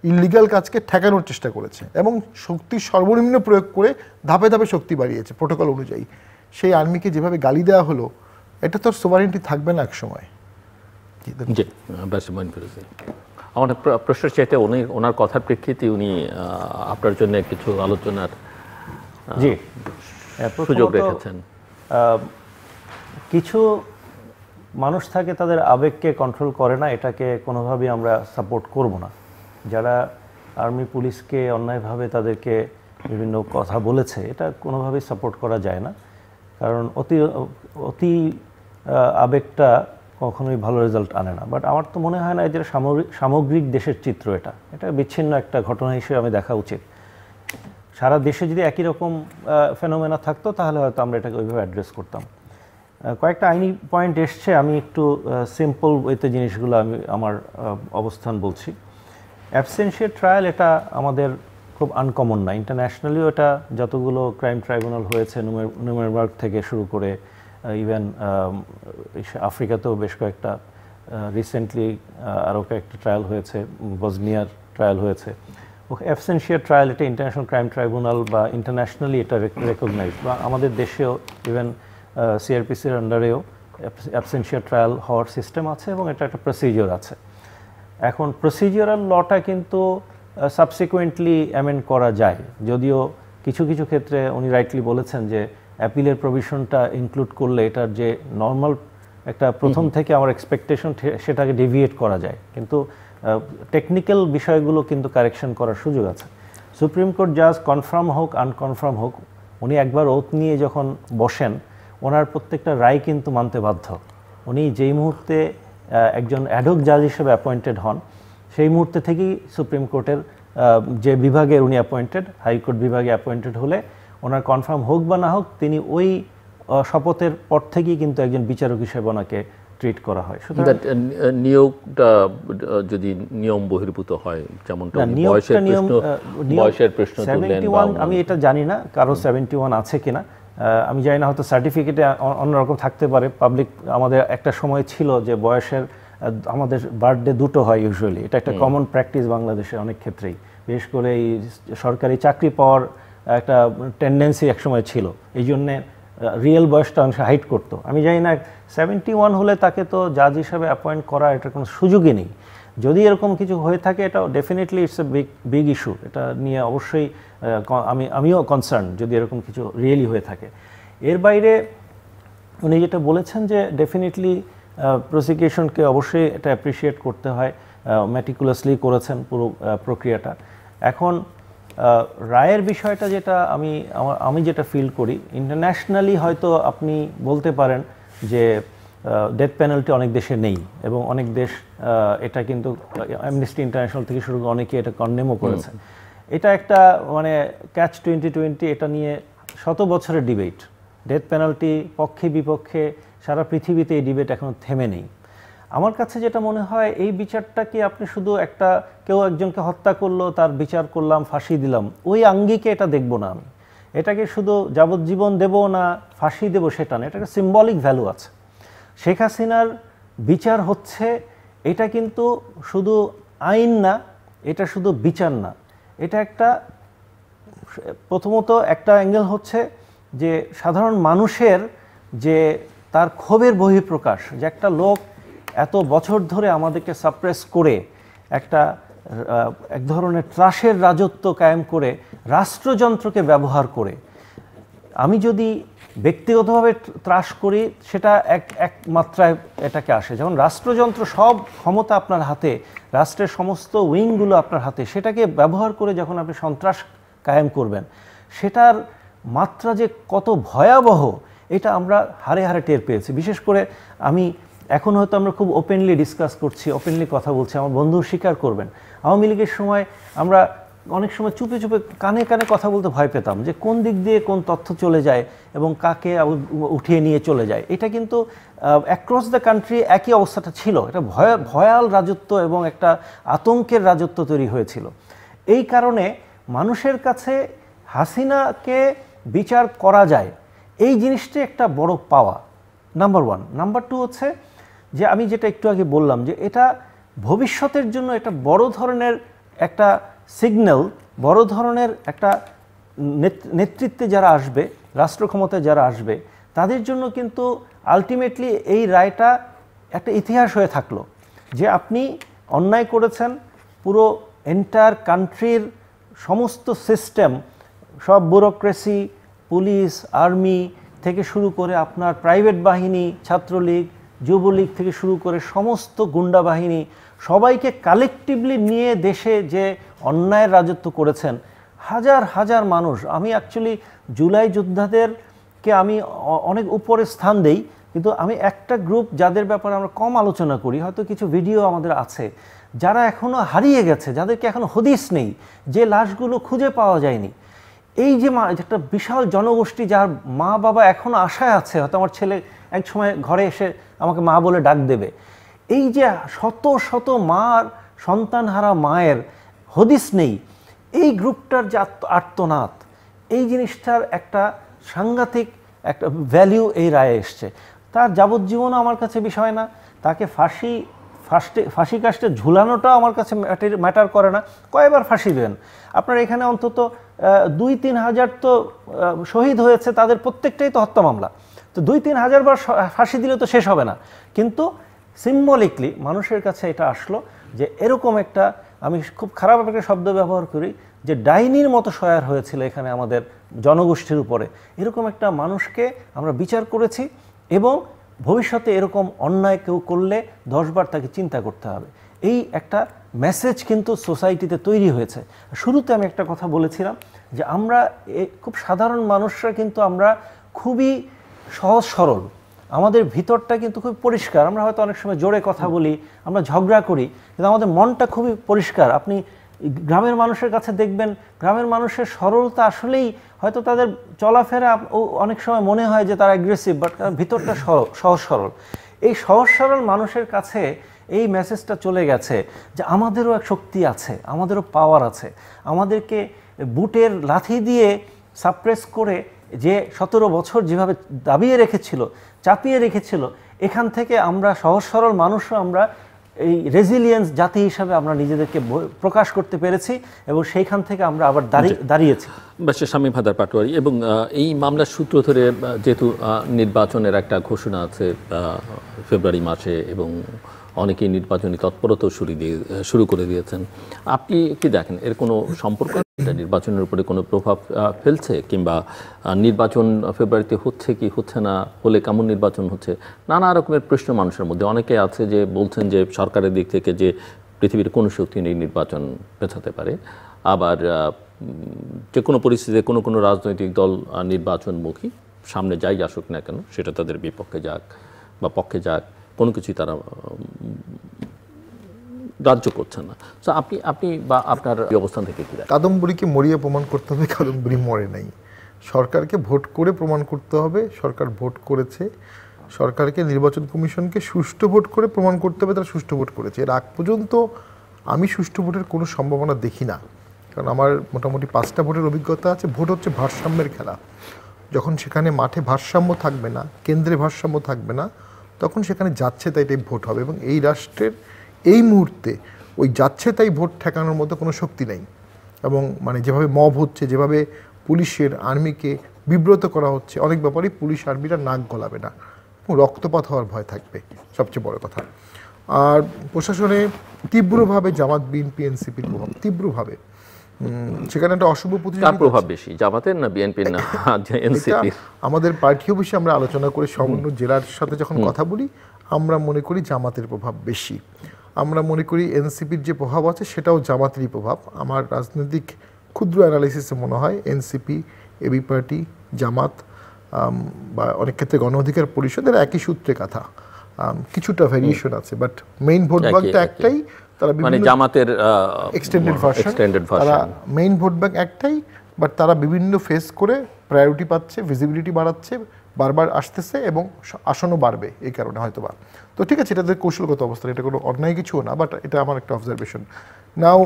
ইলিগাল কাজকে ঠেকানোর চেষ্টা করেছে এবং শক্তির সর্বনিম্ন প্রয়োগ করে ধাপে ধাপে শক্তি বাড়িয়েছে প্রোটোকল অনুযায়ী। সেই আর্মিকে যেভাবে গালি দেওয়া হলো, এটা তো সোভারেন্টি থাকবে না এক সময়। জি, বাসিমান ফিরোজী, আমার প্রশ্নের চাইতে ওনার কথার প্রেক্ষিতে উনি আপনার জন্য কিছু আলোচনার জি সুযোগ রেখেছেন। কিছু মানুষ থাকে তাদের আবেগকে কন্ট্রোল করে না, এটাকে কোনোভাবেই আমরা সাপোর্ট করব না। যারা আর্মি পুলিশকে অন্যায়ভাবে তাদেরকে বিভিন্ন কথা বলেছে, এটা কোনোভাবেই সাপোর্ট করা যায় না, কারণ অতি আবেগটা কখনোই ভালো রেজাল্ট আনে না। বাট আমার তো মনে হয় না এটা সামগ্রিক দেশের চিত্র, এটা বিচ্ছিন্ন একটা ঘটনা হিসেবে আমি দেখা উচিত। সারা দেশে যদি একই রকম ফেনোমেনা থাকতো তাহলে হয়তো আমরা এটাকে ওইভাবে অ্যাড্রেস করতাম। কয়েকটা আইনি পয়েন্ট এসছে, আমি একটু সিম্পল ওয়েতে জিনিসগুলো আমি আমার অবস্থান বলছি। অ্যাবসেন্সিয়াল ট্রায়াল এটা আমাদের খুব আনকমন না, ইন্টারন্যাশনালিও এটা যতগুলো ক্রাইম ট্রাইব্যুনাল হয়েছে নুরেমবার্গ থেকে শুরু করে ইভেন আফ্রিকাতেও বেশ কয়েকটা, রিসেন্টলি আরও কয়েকটা ট্রায়াল হয়েছে, বসনিয়ার ট্রায়াল হয়েছে। অ্যাবসেন্সিয়াল ট্রায়াল এটা ইন্টারন্যাশনাল ক্রাইম ট্রাইব্যুনাল বা ইন্টারন্যাশনালি এটা রেকগনাইজ, বা আমাদের দেশেও ইভেন সিআরপিসির আন্ডারেও অ্যাবসেন্সিয়াল ট্রায়াল হওয়ার সিস্টেম আছে এবং এটা একটা প্রসিজিওর আছে। এখন প্রসিজিওরাল লটা কিন্তু সাবসিকুয়েন্টলি অ্যামেন্ড করা যায়, যদিও কিছু কিছু ক্ষেত্রে উনি রাইটলি বলেছেন যে অ্যাপিলের প্রভিশনটা ইনক্লুড করলে এটার যে নর্মাল একটা প্রথম থেকে আমার এক্সপেকটেশন সেটাকে ডেভিয়েট করা যায়, কিন্তু টেকনিক্যাল বিষয়গুলো কিন্তু কারেকশন করার সুযোগ আছে। সুপ্রিম কোর্ট জাজ কনফার্ম হোক আনকনফার্ম হোক, উনি একবার ওথ নিয়ে যখন বসেন ওনার প্রত্যেকটা রায় কিন্তু মানতে বাধ্য। উনি যেই মুহূর্তে একজন অ্যাডহক জাজ হিসেবে অ্যাপয়েন্টেড হন, সেই মুহূর্তে থেকেই সুপ্রিম কোর্টের যে বিভাগে উনি অ্যাপয়েন্টেড, হাইকোর্ট বিভাগে অ্যাপয়েন্টেড হলে ওনার কনফার্ম হোক বা না হোক, তিনি ওই শপথের পর থেকেই কিন্তু একজন বিচারক হিসেবে ওনাকে ট্রিট করা হয়। সুতরাং নিয়োগটা যদি নিয়ম বহির্ভূত হয়, যেমনটা বয়সের প্রশ্ন তুললেন, আমি এটা জানি না কারো 71 আছে কিনা, আমি জানি না, হয়তো সার্টিফিকেটে অন্যরকম থাকতে পারে। পাবলিক আমাদের একটা সময় ছিল যে বয়সের আমাদের বার্থডে দুটো হয় ইউজুয়ালি, এটা একটা কমন প্র্যাকটিস বাংলাদেশে অনেক ক্ষেত্রেই, বিশেষ করে এই সরকারি চাকরি পাওয়ার একটা টেন্ডেন্সি একসময় ছিল, এই জন্যে রিয়েল বয়সটা অংশ হাইড করতো। আমি জানি না 71 হলে তাকে তো জাজ হিসাবে অ্যাপয়েন্ট করা এটার কোনো সুযোগই নেই। যদি এরকম কিছু হয়ে থাকে এটা definitely it's a big issue, এটা নিয়ে অবশ্যই আমিও কনসার্ন যদি এরকম কিছু রিয়েলি হয়ে থাকে। এর বাইরে উনি যেটা বলেছেন যে ডেফিনেটলি প্রসিকিউশনকে অবশ্যই এটা অ্যাপ্রিসিয়েট করতে হয়, ম্যাটিকুলাসলি করেছেন পুরো প্রক্রিয়াটা। এখন রায়ের বিষয়টা যেটা আমি যেটা ফিল করি, ইন্টারন্যাশনালি হয়তো আপনি বলতে পারেন যে ডেথ পেনাল্টি অনেক দেশে নেই এবং অনেক দেশ এটা কিন্তু অ্যামনেস্টি ইন্টারন্যাশনাল থেকে শুরু করে অনেকে এটা কন্ডেমও করেছে। এটা একটা মানে ক্যাচ 2020, এটা নিয়ে শত বছরের ডিবেট, ডেথ পেনাল্টি পক্ষে বিপক্ষে সারা পৃথিবীতে এই ডিবেট এখনো থেমে নেই। আমার কাছে যেটা মনে হয়, এই বিচারটা কি আপনি শুধু একটা কেউ একজনকে হত্যা করলো তার বিচার করলাম ফাঁসি দিলাম, ওই আঙ্গিকে এটা দেখব না আমি। এটাকে শুধু যাবজ্জীবন দেব না ফাঁসি দেব সেটা না, এটা একটা সিম্বলিক ভ্যালু আছে। শেখ হাসিনার বিচার হচ্ছে, এটা কিন্তু শুধু আইন না, এটা শুধু বিচার না, এটা একটা প্রথমত একটা অ্যাঙ্গেল হচ্ছে যে সাধারণ মানুষের যে তার ক্ষোভের বহিঃপ্রকাশ, যে একটা লোক এত বছর ধরে আমাদেরকে সাপ্রেস করে এক ধরনের ত্রাসের রাজত্ব কায়েম করে রাষ্ট্রযন্ত্রকে ব্যবহার করে, আমি যদি ব্যক্তিগতভাবে ত্রাস করি সেটা এক মাত্রায় এটাকে আসে, যেমন রাষ্ট্রযন্ত্র সব ক্ষমতা আপনার হাতে, রাষ্ট্রের সমস্ত উইংগুলো আপনার হাতে, সেটাকে ব্যবহার করে যখন আপনি সন্ত্রাস কায়েম করবেন, সেটার মাত্রা যে কত ভয়াবহ এটা আমরা হারে হারে টের পেয়েছি। বিশেষ করে এখন হয়তো আমরা খুব ওপেনলি ডিসকাস করছি, ওপেনলি কথা বলছি, আমার বন্ধু স্বীকার করবেন, আওয়ামী লীগের সময় আমরা অনেক সময় চুপে চুপে কানে কানে কথা বলতে ভয় পেতাম যে কোন দিক দিয়ে কোন তথ্য চলে যায় এবং কাকে উঠিয়ে নিয়ে চলে যায়। এটা কিন্তু অ্যাক্রস দ্য কান্ট্রি একই অবস্থাটা ছিল, এটা ভয়াল রাজত্ব এবং একটা আতঙ্কের রাজত্ব তৈরি হয়েছিল। এই কারণে মানুষের কাছে হাসিনাকে বিচার করা যায় এই জিনিসটি একটা বড় পাওয়া, নাম্বার ওয়ান। নাম্বার টু হচ্ছে যে আমি যেটা একটু আগে বললাম যে এটা ভবিষ্যতের জন্য একটা বড় ধরনের একটা সিগন্যাল, বড় ধরনের একটা নেতৃত্বে যারা আসবে, রাষ্ট্র ক্ষমতায় যারা আসবে, তাদের জন্য কিন্তু আলটিমেটলি এই রায়টা একটা ইতিহাস হয়ে থাকলো যে আপনি অন্যায় করেছেন, পুরো এন্টায়ার কান্ট্রির সমস্ত সিস্টেম, সব ব্যুরোক্রেসি, পুলিশ, আর্মি থেকে শুরু করে আপনার প্রাইভেট বাহিনী, ছাত্রলীগ, যুবলীগ থেকে শুরু করে সমস্ত গুন্ডা বাহিনী, সবাইকে কালেকটিভলি নিয়ে দেশে যে অন্যায়ের রাজত্ব করেছেন, হাজার হাজার মানুষ। আমি অ্যাকচুয়ালি জুলাই যোদ্ধাদেরকে আমি অনেক উপরে স্থান দেই, কিন্তু আমি একটা গ্রুপ যাদের ব্যাপারে আমরা কম আলোচনা করি, হয়তো কিছু ভিডিও আমাদের আছে, যারা এখনও হারিয়ে গেছে, যাদেরকে এখনও হদিস নেই, যে লাশগুলো খুঁজে পাওয়া যায়নি। এই যে একটা বিশাল জনগোষ্ঠী যার মা বাবা এখনও আশায় আছে, হয়তো আমার ছেলে এক সময় ঘরে এসে আমাকে মা বলে ডাক দেবে, এই যে শত শত মার সন্তানহারা মায়ের হদিস নেই, এই গ্রুপটার যে আর্তনাদ, এই জিনিসটার একটা সাংঘাতিক একটা ভ্যালিউ এই রায়ে এসছে। তার যাবজ্জীবনও আমার কাছে বিষয় না, তাকে ফাঁসি কাস্টে ঝুলানোটাও আমার কাছে ম্যাটার করে না। কয়বার ফাঁসি দেন আপনার? এখানে অন্তত 2-3 হাজার তো শহীদ হয়েছে, তাদের প্রত্যেকটাই তো হত্যা মামলা। তো 2-3 হাজার বার ফাঁসি দিলে তো শেষ হবে না। কিন্তু সিম্বলিকলি মানুষের কাছে এটা আসলো যে এরকম একটা, আমি খুব খারাপ একটা শব্দ ব্যবহার করি, যে ডাইনির মতো সয়ার হয়েছিল এখানে আমাদের জনগোষ্ঠীর উপরে, এরকম একটা মানুষকে আমরা বিচার করেছি। এবং ভবিষ্যতে এরকম অন্যায় কেউ করলে 10 বার তাকে চিন্তা করতে হবে, এই একটা মেসেজ কিন্তু সোসাইটিতে তৈরি হয়েছে। শুরুতে আমি একটা কথা বলেছিলাম যে আমরা খুব সাধারণ মানুষরা কিন্তু আমরা খুবই সহজ সরল, আমাদের ভিতরটা কিন্তু খুব পরিষ্কার। আমরা হয়তো অনেক সময় জোরে কথা বলি, আমরা ঝগড়া করি, কিন্তু আমাদের মনটা খুবই পরিষ্কার। আপনি গ্রামের মানুষের কাছে দেখবেন, গ্রামের মানুষের সরলতা আসলেই, হয়তো তাদের চলাফেরা অনেক সময় মনে হয় যে তারা অ্যাগ্রেসিভ, বাট ভিতরটা সহজ সরল। এই সহজ সরল মানুষের কাছে এই মেসেজটা চলে গেছে যে আমাদেরও এক শক্তি আছে, আমাদেরও পাওয়ার আছে। আমাদেরকে বুটের লাথি দিয়ে সাপ্রেস করে যে 17 বছর যেভাবে দাবিয়ে রেখেছিল, চাপিয়ে রেখেছিল, এখান থেকে আমরা সহজ সরল মানুষও আমরা এই রেজিলিয়েন্স জাতি হিসাবে আমরা নিজেদেরকে প্রকাশ করতে পেরেছি, এবং সেইখান থেকে আমরা আবার দাঁড়িয়েছি। ব্যারিস্টার শামীম হায়দার পাটোয়ারী, এবং এই মামলার সূত্র ধরে যেহেতু নির্বাচনের একটা ঘোষণা আছে ফেব্রুয়ারি মাসে, এবং অনেকেই নির্বাচনী তৎপরতাও শুরু করে দিয়েছেন, আপনি কি দেখেন এর কোনো সম্পর্ক নির্বাচনের উপরে কোনো প্রভাব ফেলছে, কিংবা নির্বাচন ফেব্রুয়ারিতে হচ্ছে কি হচ্ছে না, হলে কেমন নির্বাচন হচ্ছে? নানা রকমের প্রশ্ন মানুষের মধ্যে। অনেকে আছে যে বলছেন যে সরকারের দিক থেকে যে পৃথিবীর কোনো শক্তি নেই নির্বাচন পেছাতে পারে, আবার যে কোনো পরিস্থিতিতে কোনো রাজনৈতিক দল নির্বাচনমুখী, সামনে যাই আসুক না কেন, সেটা তাদের বিপক্ষে যাক বা পক্ষে যাক, কোনো কিছুই তারা রাজ্য করছেন না। তো আপনি বা আপনার অবস্থান থেকে কি দেখেন? কাদম্বরীকে মরিয়ে প্রমাণ করতে হবে কাদম্বরী মরে নাই। সরকারকে ভোট করে প্রমাণ করতে হবে সরকার ভোট করেছে। সরকারকে, নির্বাচন কমিশনকে সুষ্ঠু ভোট করে প্রমাণ করতে হবে তারা সুষ্ঠু ভোট করেছে। এর আগ পর্যন্ত আমি সুষ্ঠু ভোটের কোনো সম্ভাবনা দেখি না, কারণ আমার মোটামুটি 5টা ভোটের অভিজ্ঞতা আছে। ভোট হচ্ছে ভারসাম্যের খেলা। যখন সেখানে মাঠে ভারসাম্য থাকবে না, কেন্দ্রে ভারসাম্য থাকবে না, তখন সেখানে যাচ্ছে তাই ভোট হবে। এবং এই রাষ্ট্রের এই মুহূর্তে ওই যাচ্ছে তাই ভোট ঠেকানোর মতো কোনো শক্তি নেই। এবং মানে যেভাবে মব হচ্ছে, যেভাবে পুলিশের, আর্মিকে বিব্রত করা হচ্ছে, অনেক ব্যাপারেই পুলিশ আর্মিরা নাক গলাবে না এবং রক্তপাত হওয়ার ভয় থাকবে, সবচেয়ে বড় কথা। আর প্রশাসনে তীব্রভাবে জামাত, বিএনপি, এনসিপির প্রভাব তীব্রভাবে, সেখানে একটা অশুভ প্রভাব বেশি জামাতের না বিএনপির না এনসিপি? আমাদের পার্টি অফিসে আমরা আলোচনা করে সমন্বয় জেলার সাথে যখন কথা বলি, আমরা মনে করি জামাতের প্রভাব বেশি। আমরা মনে করি এনসিপির যে প্রভাব আছে সেটাও জামাতেরই প্রভাব। আমার রাজনৈতিক ক্ষুদ্র অ্যানালাইসিসে মনে হয় এনসিপি, এবি পার্টি, জামাত বা অনেক ক্ষেত্রে গণ অধিকার পরিষদের একই সূত্রে কথা, কিছুটা ভ্যারিয়েশন আছে, বাট মেইন ভোট ব্যাংকটা একটাই। তারা মানে জামাতের এক্সটেন্ডেড ভার্সন, তারা মেইন ভোট ব্যাংক একটাই, বাট তারা বিভিন্ন ফেস করে প্রায়োরিটি পাচ্ছে, ভিজিবিলিটি বাড়াচ্ছে, বারবার আসতেছে এবং আসনও বাড়বে এই কারণে হয়তোবা। তো ঠিক আছে, এটাদের কৌশলগত অবস্থা, এটা কোনো অন্যায় কিছুও না, বাট এটা আমার একটা অবজারভেশন। নাও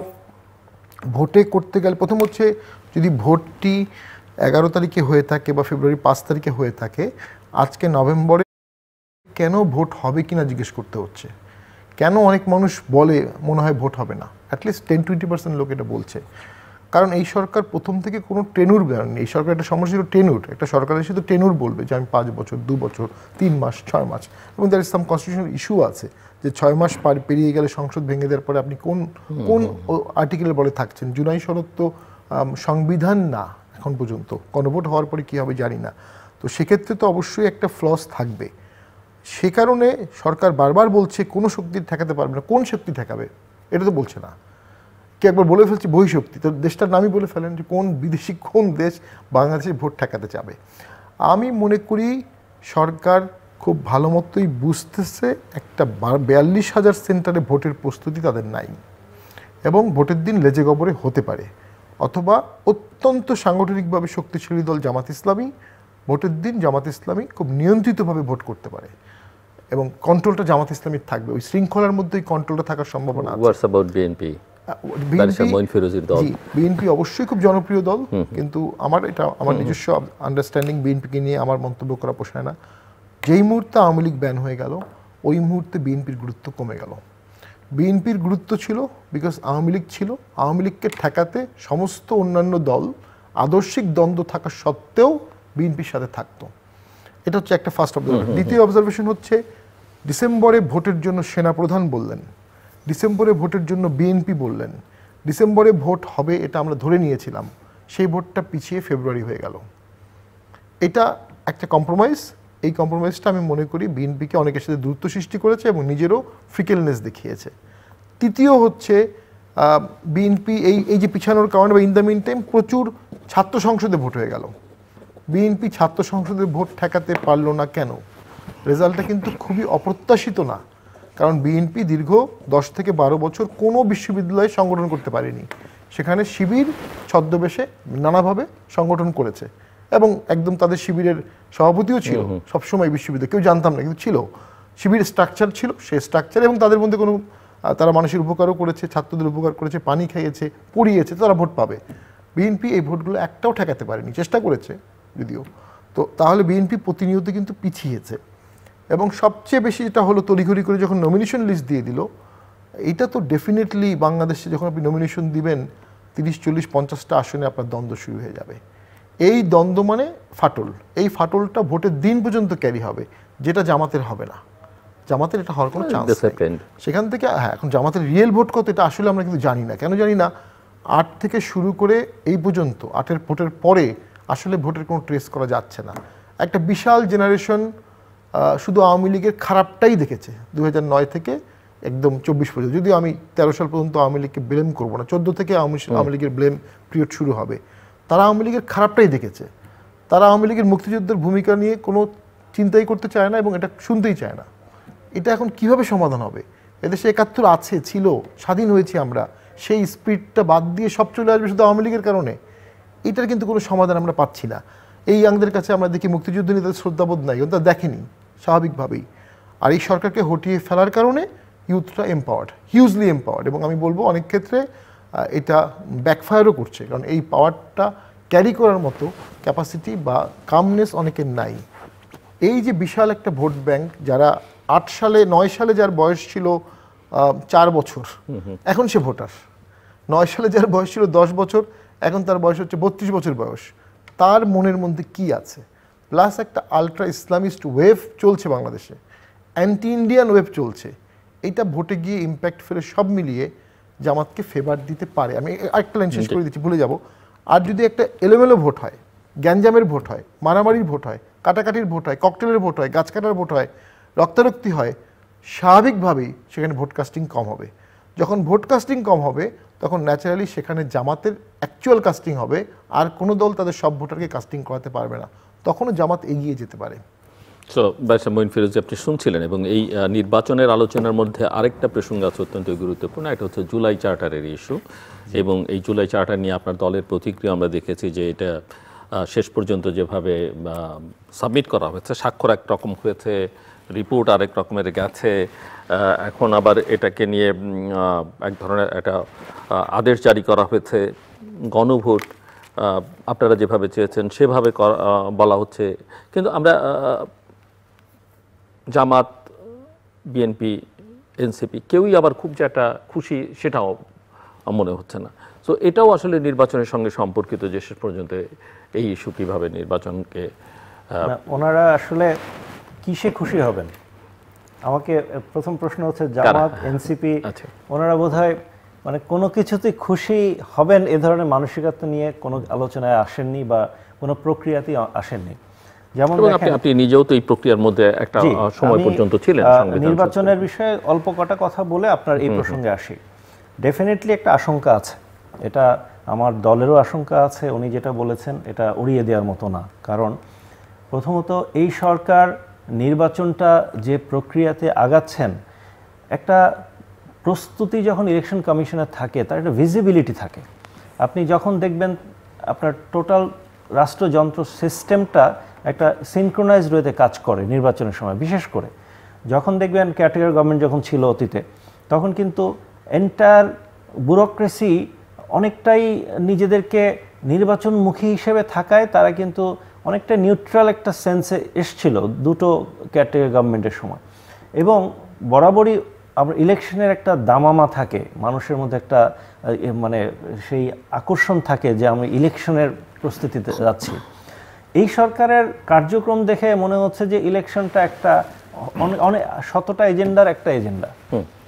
ভোটে করতে গেলে প্রথম হচ্ছে, যদি ভোটটি 11 তারিখে হয়ে থাকে বা ফেব্রুয়ারি 5 তারিখে হয়ে থাকে, আজকে নভেম্বরে কেন ভোট হবে কিনা জিজ্ঞেস করতে হচ্ছে। কেন অনেক মানুষ বলে মনে হয় ভোট হবে না, অ্যাটলিস্ট 10-20% লোক এটা বলছে, কারণ এই সরকার প্রথম থেকে কোনো টেনুর নেই। এই সরকার একটা সমস্যা ছিল টেনুর, একটা সরকারের শুধু টেনুর বলবে যে আমি 5 বছর, 2 বছর, 3 মাস, 6 মাস, এবং there is some constitutional issue আছে যে 6 মাস পেরিয়ে গেলে সংসদ ভেঙে দেওয়ার পরে আপনি কোন আর্টিকেলের বলে থাকছেন। জুলাই শরৎ তো সংবিধান না এখন পর্যন্ত, গণভোট হওয়ার পরে কী হবে জানি না। তো সেক্ষেত্রে তো অবশ্যই একটা ফ্লস থাকবে। সে কারণে সরকার বারবার বলছে কোনো শক্তি ঠেকাতে পারবে না। কোন শক্তি ঠেকাবে এটা তো বলছে না। কে একবার বলে ফেলছে বহিঃশক্তি, তো দেশটার নামই বলে ফেলেন যে কোন বিদেশি কোন দেশ বাংলাদেশে ভোট ঠেকাতে যাবে। আমি মনে করি সরকার খুব ভালো মতোই বুঝতেছে একটা 42,000 সেন্টারে ভোটের প্রস্তুতি তাদের নাই, এবং ভোটের দিন লেজে গবরে হতে পারে, অথবা অত্যন্ত সাংগঠনিকভাবে শক্তিশালী দল জামাত ইসলামী ভোটের দিন জামাত ইসলামী খুব নিয়ন্ত্রিতভাবে ভোট করতে পারে, এবং কন্ট্রোলটা জামাত ইসলামীর থাকবে। ওই শৃঙ্খলার মধ্যেই কন্ট্রোলটা থাকার সম্ভাবনা আছে। হোয়াটস অ্যাবাউট বিএনপি? বিএনপি অবশ্যই খুব জনপ্রিয় দল, কিন্তু আমার নিজস্ব আন্ডারস্ট্যান্ডিং বিএনপিকে নিয়ে আমার মন্তব্য করা পোষায় না। যেই মুহূর্তে আওয়ামী লীগ ব্যান হয়ে গেল ওই মুহূর্তে বিএনপির গুরুত্ব কমে গেল। বিএনপির গুরুত্ব ছিল বিকজ আওয়ামী লীগ ছিল, আওয়ামী লীগকে ঠেকাতে সমস্ত অন্যান্য দল আদর্শিক দ্বন্দ্ব থাকা সত্ত্বেও বিএনপির সাথে থাকতো। এটা হচ্ছে একটা ফার্স্ট অবজারভেশন। দ্বিতীয় অবজারভেশন হচ্ছে ডিসেম্বরে ভোটের জন্য সেনাপ্রধান বললেন, ডিসেম্বরে ভোটের জন্য বিএনপি বললেন, ডিসেম্বরে ভোট হবে এটা আমরা ধরে নিয়েছিলাম, সেই ভোটটা পিছিয়ে ফেব্রুয়ারি হয়ে গেল। এটা একটা কম্প্রোমাইজ। এই কম্প্রোমাইজটা আমি মনে করি বিএনপিকে অনেকের সাথে দূরত্ব সৃষ্টি করেছে এবং নিজেরও ফ্রিকেলনেস দেখিয়েছে। তৃতীয় হচ্ছে বিএনপি এই যে পিছানোর কারণে বা ইন দ্য মিন টাইম প্রচুর ছাত্র সংসদে ভোট হয়ে গেল। বিএনপি ছাত্র সংসদে ভোট ঠেকাতে পারলো না কেন? রেজাল্টটা কিন্তু খুবই অপ্রত্যাশিত না, কারণ বিএনপি দীর্ঘ 10 থেকে 12 বছর কোনো বিশ্ববিদ্যালয়ে সংগঠন করতে পারেনি। সেখানে শিবির ছদ্মবেশে নানাভাবে সংগঠন করেছে, এবং একদম তাদের শিবিরের সভাপতিও ছিল সবসময় বিশ্ববিদ্যালয়, কেউ জানতাম না কিন্তু ছিল। শিবির স্ট্রাকচার ছিল, সেই স্ট্রাকচার, এবং তাদের মধ্যে কোনো তারা মানুষের উপকারও করেছে, ছাত্রদের উপকার করেছে, পানি খাইয়েছে, পড়িয়েছে, তারা ভোট পাবে। বিএনপি এই ভোটগুলো একটাও ঠেকাতে পারেনি, চেষ্টা করেছে যদিও। তো তাহলে বিএনপি প্রতিনিয়ত কিন্তু পিছিয়েছে, এবং সবচেয়ে বেশি যেটা হলো তড়িঘড়ি করে যখন নমিনেশন লিস্ট দিয়ে দিল, এইটা তো ডেফিনেটলি বাংলাদেশে যখন আপনি নমিনেশন দিবেন 30-40-50টা আসনে আপনার দ্বন্দ্ব শুরু হয়ে যাবে। এই দ্বন্দ্ব মানে ফাটল, এই ফাটলটা ভোটের দিন পর্যন্ত ক্যারি হবে, যেটা জামাতের হবে না। জামাতের এটা হওয়ার কোনো চান্স নেই। সেখান থেকে এখন জামাতের রিয়েল ভোট কত এটা আসলে আমরা কিন্তু জানি না। কেন জানি না? 8 থেকে শুরু করে এই পর্যন্ত 8-এর ভোটের পরে আসলে ভোটের কোনো ট্রেস করা যাচ্ছে না। একটা বিশাল জেনারেশন শুধু আওয়ামী লীগের খারাপটাই দেখেছে 2009 থেকে একদম 24 পর্যন্ত। যদিও আমি 13 সাল পর্যন্ত আওয়ামী লীগকে ব্লেম করবো না, 14 থেকে আওয়ামী লীগের ব্লেম পিরিয়ড শুরু হবে। তারা আওয়ামী লীগের খারাপটাই দেখেছে। তারা আওয়ামী লীগের মুক্তিযুদ্ধের ভূমিকা নিয়ে কোনো চিন্তাই করতে চায় না এবং এটা শুনতেই চায় না। এটা এখন কিভাবে সমাধান হবে? এদেশে 71 আছে, ছিল, স্বাধীন হয়েছি আমরা, সেই স্পিরিটটা বাদ দিয়ে সব চলে আসবে শুধু আওয়ামী লীগের কারণে। এটার কিন্তু কোনো সমাধান আমরা পাচ্ছি না। এই ইয়াংদের কাছে আমরা দেখি মুক্তিযুদ্ধ নিয়ে তাদের শ্রদ্ধাবোধ নাই, ওটা দেখেনি স্বাভাবিকভাবেই। আর এই সরকারকে হটিয়ে ফেলার কারণে ইউথরা এম্পাওয়ার্ড, হিউজলি এম্পাওয়ার্ড, এবং আমি বলবো অনেক ক্ষেত্রে এটা ব্যাকফায়ারও করছে, কারণ এই পাওয়ারটা ক্যারি করার মতো ক্যাপাসিটি বা কামনেস অনেকের নাই। এই যে বিশাল একটা ভোট ব্যাংক, যারা 9 সালে যার বয়স ছিল 4 বছর, এখন সে ভোটার। 9 সালে যার বয়স ছিল 10 বছর, এখন তার বয়স হচ্ছে 32 বছর বয়স। তার মনের মধ্যে কি আছে? প্লাস একটা আলট্রা ইসলামিস্ট ওয়েভ চলছে বাংলাদেশে, অ্যান্টি ইন্ডিয়ান ওয়েভ চলছে। এইটা ভোটে গিয়ে ইম্প্যাক্ট ফেলে সব মিলিয়ে জামাতকে ফেভার দিতে পারে। আমি আরেকটা লাইন শেষ করে দিচ্ছি, ভুলে যাব। আর যদি একটা এলোমেলো ভোট হয়, গ্যাঞ্জামের ভোট হয়, মারামারির ভোট হয়, কাটাকাটির ভোট হয়, ককটেলের ভোট হয়, গাছ কাটার ভোট হয়, রক্তারক্তি হয়, স্বাভাবিকভাবেই সেখানে ভোট কাস্টিং কম হবে। যখন ভোট কাস্টিং কম হবে তখন ন্যাচারালি সেখানে জামাতের অ্যাকচুয়াল কাস্টিং হবে, আর কোনো দল তাদের সব ভোটারকে কাস্টিং করাতে পারবে না, তখনও জামাত এগিয়ে যেতে পারে। সো ব্যারিস্টার মঈন ফিরোজ, আপনি শুনছিলেন, এবং এই নির্বাচনের আলোচনার মধ্যে আরেকটা প্রসঙ্গ আছে অত্যন্ত গুরুত্বপূর্ণ, এটা হচ্ছে জুলাই চার্টারের ইস্যু। এবং এই জুলাই চার্টার নিয়ে আপনার দলের প্রতিক্রিয়া আমরা দেখেছি যে এটা শেষ পর্যন্ত যেভাবে সাবমিট করা হয়েছে, স্বাক্ষর এক রকম হয়েছে, রিপোর্ট আরেক রকমের গেছে, এখন আবার এটাকে নিয়ে এক ধরনের একটা আদেশ জারি করা হয়েছে, গণভোট আপনারা যেভাবে চেয়েছেন সেভাবে বলা হচ্ছে। কিন্তু আমরা জামাত, বিএনপি এনসিপি কেউই আবার খুব যে একটা খুশি সেটাও মনে হচ্ছে না। সো এটাও আসলে নির্বাচনের সঙ্গে সম্পর্কিত যে শেষ পর্যন্ত এই ইস্যু কীভাবে নির্বাচনকে ওনারা আসলে কিসে খুশি হবেন? আমাকে প্রথম প্রশ্ন হচ্ছে জামাত, এনসিপি, ওনারা বোধহয় মানে কোনো কিছুতেই খুশি হবেন এ ধরনের মানসিকতা নিয়ে কোনো আলোচনায় আসেননি বা কোনো প্রক্রিয়াতেই আসেননি। যেমন আপনি নিজেও তো এই প্রক্রিয়ার মধ্যে একটা সময় পর্যন্ত ছিলেন। নির্বাচনের বিষয়ে অল্প কটা কথা বলে আপনার এই প্রসঙ্গে আসি। ডেফিনেটলি একটা আশঙ্কা আছে, এটা আমার দলেরও আশঙ্কা আছে। উনি যেটা বলেছেন এটা উড়িয়ে দেওয়ার মতো না। কারণ প্রথমত এই সরকার নির্বাচনটা যে প্রক্রিয়াতে আগাচ্ছেন, একটা প্রস্তুতি যখন ইলেকশন কমিশনের থাকে তার একটা ভিজিবিলিটি থাকে। আপনি যখন দেখবেন আপনার টোটাল রাষ্ট্রযন্ত্র সিস্টেমটা একটা সিনক্রোনাইজড ওয়েতে কাজ করে নির্বাচনের সময়। বিশেষ করে যখন দেখবেন ক্যাটেগরি গভর্নমেন্ট যখন ছিল অতীতে, তখন কিন্তু এন্টায়ার ব্যুরোক্রেসি অনেকটাই নিজেদেরকে নির্বাচনমুখী হিসেবে থাকায় তারা কিন্তু অনেকটা নিউট্রাল একটা সেন্সে এসছিল দুটো ক্যাটেগরি গভর্নমেন্টের সময়। এবং বরাবরই আমরা ইলেকশনের একটা দামামা থাকে, মানুষের মধ্যে একটা মানে সেই আকর্ষণ থাকে যে আমরা ইলেকশনের প্রস্তুতিতে যাচ্ছি। এই সরকারের কার্যক্রম দেখে মনে হচ্ছে যে ইলেকশনটা একটা অনেক শতটা এজেন্ডার একটা এজেন্ডা।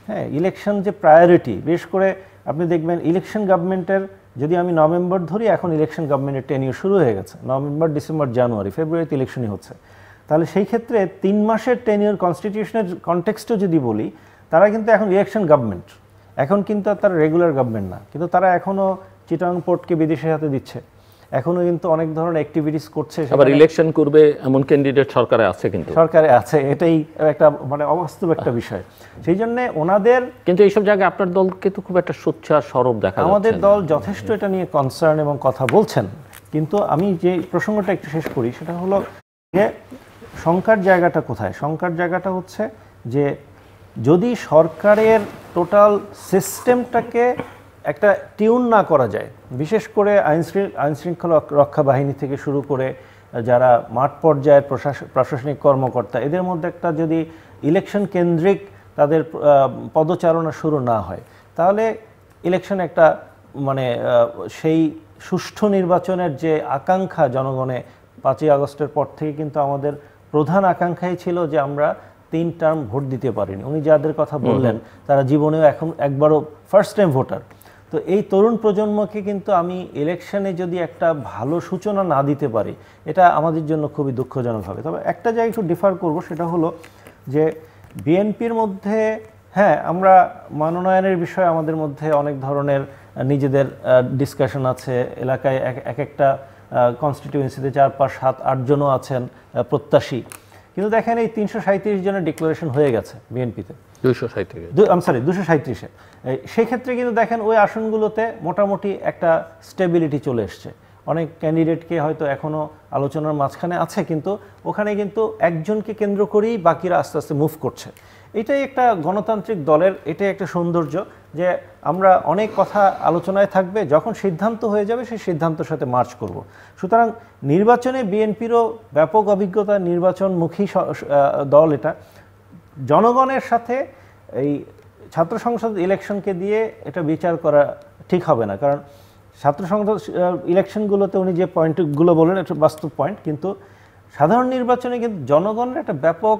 হ্যাঁ, ইলেকশন যে প্রায়োরিটি, বিশেষ করে আপনি দেখবেন ইলেকশন গভর্নমেন্টের, যদি আমি নভেম্বর ধরি, এখন ইলেকশন গভর্নমেন্টের টেনিউর শুরু হয়ে গেছে। নভেম্বর, ডিসেম্বর, জানুয়ারি, ফেব্রুয়ারিতে ইলেকশনই হচ্ছে। তাহলে সেই ক্ষেত্রে 3 মাসের টেনিউর কনস্টিটিউশনের কনটেক্সটও যদি বলি, তারা কিন্তু এখন ইলেকশন গভর্নমেন্ট, এখন কিন্তু আর তারা রেগুলার গভর্নমেন্ট না। কিন্তু তারা এখনও চিটাগাং পোর্টকে বিদেশের হাতে দিচ্ছে, এখনো কিন্তু অনেক ধরনের অ্যাক্টিভিটিস করছে। আবার ইলেকশন করবে এমন ক্যান্ডিডেট সরকারে আছে, কিন্তু সরকারে আছে, এটাই একটা মানে অবাস্তব একটা বিষয়। সেই জন্য ওনাদের কিন্তু এইসব জায়গায় আপনার দলকে তো খুব একটা সোচ্চার সরব দেখা যাচ্ছে। আমাদের দল যথেষ্ট এটা নিয়ে কনসার্ন এবং কথা বলছেন। কিন্তু আমি যে প্রসঙ্গটা একটু শেষ করি, সেটা হলো যে শঙ্কার জায়গাটা কোথায়? শঙ্কার জায়গাটা হচ্ছে যে যদি সরকারের টোটাল সিস্টেমটাকে একটা টিউন না করা যায়, বিশেষ করে আইনশৃঙ্খলা রক্ষা বাহিনী থেকে শুরু করে যারা মাঠ পর্যায়ের প্রশাসনিক কর্মকর্তা, এদের মধ্যে একটা যদি ইলেকশন কেন্দ্রিক তাদের পদচারণা শুরু না হয়, তাহলে ইলেকশন একটা মানে সেই সুষ্ঠু নির্বাচনের যে আকাঙ্ক্ষা জনগণে 5ই আগস্টের পর থেকে কিন্তু আমাদের প্রধান আকাঙ্ক্ষাই ছিল যে আমরা 3 টার্ম ভোট দিতে পারিনি। উনি যাদের কথা বললেন তারা জীবনেও এখন একবারও ফার্স্ট টাইম ভোটার। তো এই তরুণ প্রজন্মকে কিন্তু আমি ইলেকশনে যদি একটা ভালো সূচনা না দিতে পারি, এটা আমাদের জন্য খুবই দুঃখজনক হবে। তবে একটা জায়গায় একটু ডিফার করব, সেটা হলো যে বিএনপির মধ্যে হ্যাঁ, আমরা মনোনয়নের বিষয়ে আমাদের মধ্যে অনেক ধরনের নিজেদের ডিসকাশন আছে। এলাকায় এক একটা কনস্টিটিউয়েন্সিতে 4, 5, 7, 8 জনও আছেন প্রত্যাশী। কিন্তু দেখেন এই 337 জনের ডিক্লারেশন হয়ে গেছে বিএনপিতে, 237-এ। সেই ক্ষেত্রে কিন্তু দেখেন ওই আসনগুলোতে মোটামুটি একটা স্টেবিলিটি চলে এসছে। অনেক ক্যান্ডিডেটকে হয়তো এখনও আলোচনার মাঝখানে আছে, কিন্তু ওখানে কিন্তু একজনকে কেন্দ্র করেই বাকিরা আস্তে আস্তে মুভ করছে। এটাই একটা গণতান্ত্রিক দলের, এটাই একটা সৌন্দর্য যে আমরা অনেক কথা আলোচনায় থাকবে, যখন সিদ্ধান্ত হয়ে যাবে সেই সিদ্ধান্তের সাথে মার্চ করব। সুতরাং নির্বাচনে বিএনপিরও ব্যাপক অভিজ্ঞতা, নির্বাচনমুখী দল। এটা জনগণের সাথে এই ছাত্র সংসদ ইলেকশনকে দিয়ে এটা বিচার করা ঠিক হবে না। কারণ ছাত্র সংসদ ইলেকশনগুলোতে উনি যে পয়েন্টগুলো বললেন একটা বাস্তব পয়েন্ট, কিন্তু সাধারণ নির্বাচনে কিন্তু জনগণের একটা ব্যাপক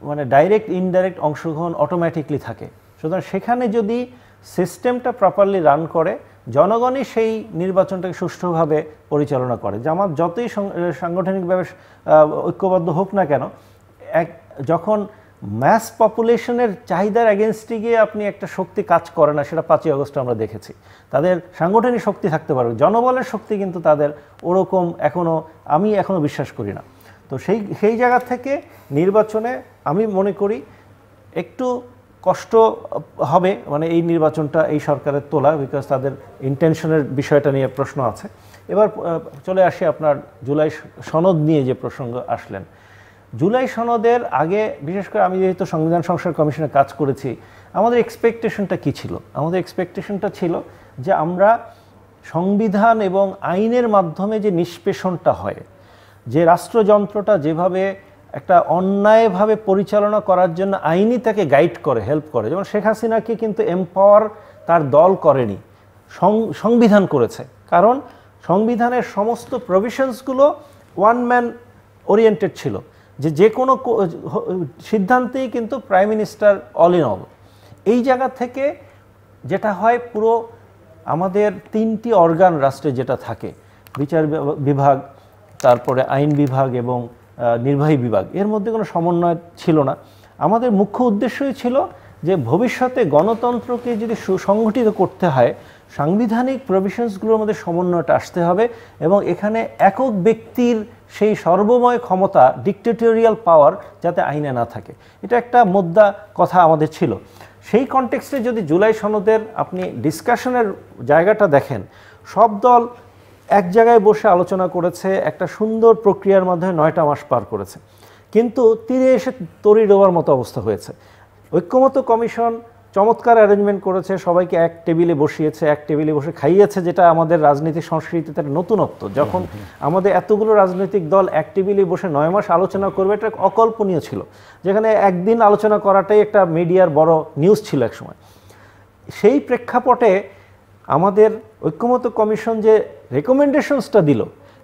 মানে ডাইরেক্ট ইনডাইরেক্ট অংশগ্রহণ অটোমেটিকলি থাকে। সুতরাং সেখানে যদি সিস্টেমটা প্রপারলি রান করে, জনগণই সেই নির্বাচনটাকে সুষ্ঠুভাবে পরিচালনা করে। জামাত যতই সাংগঠনিকভাবে ঐক্যবদ্ধ হোক না কেন, যখন ম্যাস পপুলেশনের চাহিদার এগেনস্টে গিয়ে আপনি একটা শক্তি কাজ করে না, সেটা 5ই আগস্ট আমরা দেখেছি। তাদের সাংগঠনিক শক্তি থাকতে পারবে, জনবলের শক্তি কিন্তু তাদের ওরকম আমি এখনও বিশ্বাস করি না। তো সেই জায়গা থেকে নির্বাচনে আমি মনে করি একটু কষ্ট হবে, মানে এই নির্বাচনটা এই সরকারের তোলা, বিকজ তাদের ইন্টেনশনের বিষয়টা নিয়ে প্রশ্ন আছে। এবার চলে আসি আপনার জুলাই সনদ নিয়ে যে প্রসঙ্গ আসলেন। জুলাই সনদের আগে, বিশেষ করে আমি যেহেতু সংবিধান সংস্কার কমিশনে কাজ করেছি, আমাদের এক্সপেকটেশনটা কি ছিল? আমাদের এক্সপেকটেশনটা ছিল যে আমরা সংবিধান এবং আইনের মাধ্যমে যে নিষ্পেষণটা হয়, যে রাষ্ট্রযন্ত্রটা যেভাবে একটা অন্যায়ভাবে পরিচালনা করার জন্য আইনি তাকে গাইড করে, হেল্প করে। যেমন শেখ হাসিনাকে কিন্তু এম্পাওয়ার তার দল করেনি, সংবিধান করেছে। কারণ সংবিধানের সমস্ত প্রভিশনসগুলো ওয়ান ম্যান ওরিয়েন্টেড ছিল, যে কোনো সিদ্ধান্তেই কিন্তু prime minister all in all. এই জায়গা থেকে যেটা হয়, পুরো আমাদের 3টি অর্গান রাষ্ট্রে যেটা থাকে, বিচার বিভাগ, তারপরে আইন বিভাগ এবং নির্বাহী বিভাগ, এর মধ্যে কোনো সমন্বয় ছিল না। আমাদের মুখ্য উদ্দেশ্যই ছিল যে ভবিষ্যতে গণতন্ত্রকে যদি সুসংগঠিত করতে হয়, সাংবিধানিক প্রভিশনসগুলোর মধ্যে সমন্বয়টা আসতে হবে এবং এখানে একক ব্যক্তির সেই সর্বময় ক্ষমতা, ডিক্টেটোরিয়াল পাওয়ার যাতে আইনে না থাকে, এটা একটা মুদ্রা কথা আমাদের ছিল। সেই কনটেক্সটে যদি জুলাই সনদের আপনি ডিসকাশনের জায়গাটা দেখেন, সব দল এক জায়গায় বসে আলোচনা করেছে, একটা সুন্দর প্রক্রিয়ার মাধ্যমে 9টা মাস পার করেছে, কিন্তু তীরে এসে তরি ডোবার মতো অবস্থা হয়েছে। ঐক্যমত্য কমিশন চমৎকার অ্যারেঞ্জমেন্ট করেছে, সবাইকে এক টেবিলে বসিয়েছে, এক টেবিলে বসে খাইয়েছে, যেটা আমাদের রাজনীতিক সংস্কৃতিতে নতুনত্ব। যখন আমাদের এতগুলো রাজনৈতিক দল এক টেবিলে বসে 9 মাস আলোচনা করবে, এটা অকল্পনীয় ছিল, যেখানে একদিন আলোচনা করাটাই একটা মিডিয়ার বড় নিউজ ছিল একসময়। সেই প্রেক্ষাপটে আমাদের ঐক্যমত্য কমিশন যে রেকমেন্ডেশনসটা দিল,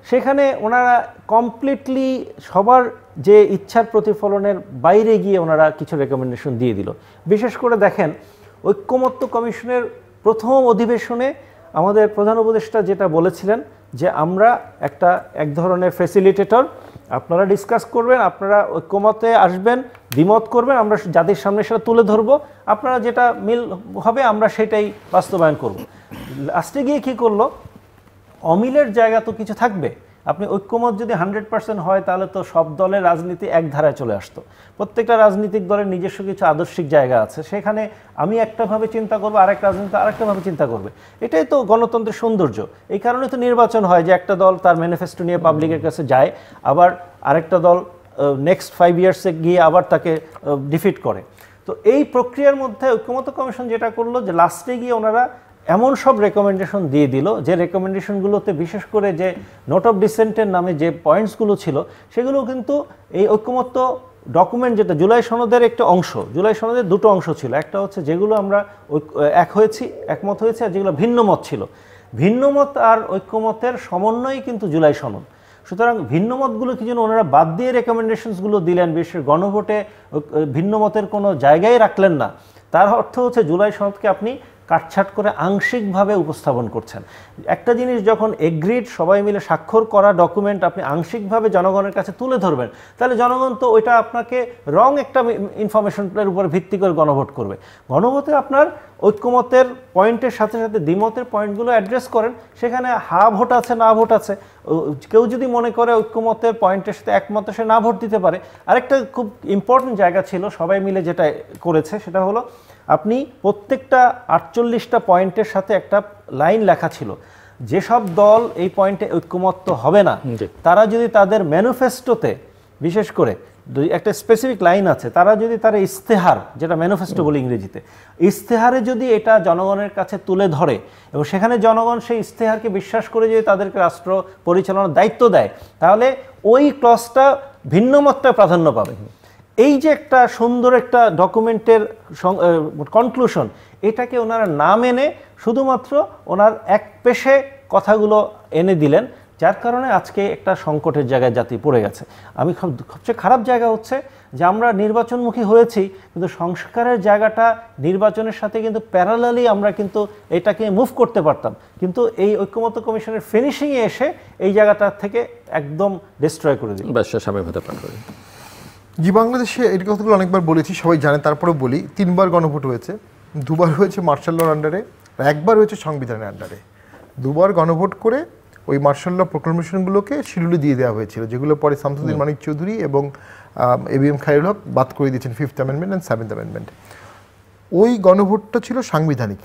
সেখানে ওনারা কমপ্লিটলি সবার যে ইচ্ছার প্রতিফলনের বাইরে গিয়ে ওনারা কিছু রেকমেন্ডেশন দিয়ে দিল। বিশেষ করে দেখেন, ঐক্যমত্য কমিশনের প্রথম অধিবেশনে আমাদের প্রধান উপদেষ্টা যেটা বলেছিলেন যে আমরা এক ধরনের ফ্যাসিলিটেটর, আপনারা ডিসকাস করবেন, আপনারা ঐক্যমতে আসবেন, দ্বিমত করবেন, আমরা জাতির সামনে সেটা তুলে ধরবো, আপনারা যেটা মিল হবে আমরা সেটাই বাস্তবায়ন করব। লাস্টে গিয়ে কী করলো, অমিলের জায়গা তো কিছু থাকবে। আপনি ঐক্যমত যদি 100% হয়, তাহলে তো সব দলের রাজনীতি এক ধারায় চলে আসতো। প্রত্যেকটা রাজনৈতিক দলের নিজস্ব কিছু আদর্শিক জায়গা আছে, সেখানে আমি একটাভাবে চিন্তা করবো, আরেক রাজনীতি আরেকটাভাবে চিন্তা করবে। এটাই তো গণতন্ত্রের সৌন্দর্য। এই কারণে তো নির্বাচন হয়, যে একটা দল তার ম্যানিফেস্টো নিয়ে পাবলিকের কাছে যায়, আবার আরেকটা দল নেক্সট 5 ইয়ার্সে গিয়ে আবার তাকে ডিফিট করে। তো এই প্রক্রিয়ার মধ্যে ঐক্যমত্য কমিশন যেটা করলো, যে লাস্টে গিয়ে ওনারা এমন সব রেকমেন্ডেশন দিয়ে দিল, যে রেকমেন্ডেশনগুলোতে বিশেষ করে যে নোট অফ ডিসেন্টের নামে যে পয়েন্টসগুলো ছিল, সেগুলো কিন্তু এই ঐক্যমত্য ডকুমেন্ট, যেটা জুলাই সনদের একটা অংশ, জুলাই সনদের 2টো অংশ ছিল। একটা হচ্ছে যেগুলো আমরা একমত হয়েছি, আর যেগুলো ভিন্নমত ছিল। ভিন্নমত আর ঐক্যমতের সমন্বয় কিন্তু জুলাই সনদ। সুতরাং ভিন্নমতগুলো কি যেন ওনারা বাদ দিয়ে রেকমেন্ডেশনসগুলো দিলেন, বিশেষ গণভোটে ভিন্নমতের কোনো জায়গায় রাখলেন না। তার অর্থ হচ্ছে জুলাই সনদকে আপনি কাটছাট করে আংশিকভাবে উপস্থাপন করছেন। একটা জিনিস যখন এগ্রিড, সবাই মিলে স্বাক্ষর করা ডকুমেন্ট আপনি আংশিকভাবে জনগণের কাছে তুলে ধরবেন, তাহলে জনগণ তো ওইটা আপনাকে রং একটা ইনফরমেশনের উপর ভিত্তি করে গণভোট করবে। গণভোটে আপনার ঐক্যমতের পয়েন্টের সাথে সাথে দ্বিমতের পয়েন্টগুলো অ্যাড্রেস করেন, সেখানে হা ভোট আছে না ভোট আছে। কেউ যদি মনে করে ঐক্যমতের পয়েন্টের সাথে একমত, সে না ভোট দিতে পারে। আরেকটা খুব ইম্পর্টেন্ট জায়গা ছিল, সবাই মিলে যেটা করেছে, সেটা হলো আপনি প্রত্যেকটা 48টা পয়েন্টের সাথে একটা লাইন লেখা ছিল, যেসব দল এই পয়েন্টে ঐক্যমত্য হবে না, তারা যদি তাদের ম্যানিফেস্টোতে, বিশেষ করে একটা স্পেসিফিক লাইন আছে, তারা যদি তার ইস্তেহার, যেটা ম্যানিফেস্টো বলে ইংরেজিতে, ইস্তেহারে যদি এটা জনগণের কাছে তুলে ধরে এবং সেখানে জনগণ সেই ইস্তেহারকে বিশ্বাস করে যদি তাদেরকে রাষ্ট্র পরিচালনার দায়িত্ব দেয়, তাহলে ওই ক্লজটা ভিন্নমতটা প্রাধান্য পাবে। এই যে একটা সুন্দর একটা ডকুমেন্টের কনক্লুশন, এটাকে ওনারা না মেনে শুধুমাত্র ওনার এক পেশে কথাগুলো এনে দিলেন, যার কারণে আজকে একটা সংকটের জায়গায় জাতি পড়ে গেছে। সবচেয়ে খারাপ জায়গা হচ্ছে যে আমরা নির্বাচনমুখী হয়েছি, কিন্তু সংস্কারের জায়গাটা নির্বাচনের সাথে কিন্তু প্যারালালি আমরা কিন্তু এটাকে মুভ করতে পারতাম, কিন্তু এই ঐক্যমত্য কমিশনের ফিনিশিংয়ে এসে এই জায়গাটা থেকে একদম ডিস্ট্রয় করে দিল। জি, বাংলাদেশে এই কথাগুলো অনেকবার বলেছি, সবাই জানে, তারপরে বলি। 3বার গণভোট হয়েছে, 2বার হয়েছে মার্শাল লর আন্ডারে, একবার হয়েছে সংবিধানের আন্ডারে। 2বার গণভোট করে ওই মার্শাল ল প্রোক্লামেশনগুলোকে শিডিউলে দিয়ে দেওয়া হয়েছিল, যেগুলো পরে শামসুদ্দিন মানিক চৌধুরী এবং ABM খায়রুল হক বাদ করে দিয়েছেন 5th amendment and 7th amendment. ওই গণভোটটা ছিল সাংবিধানিক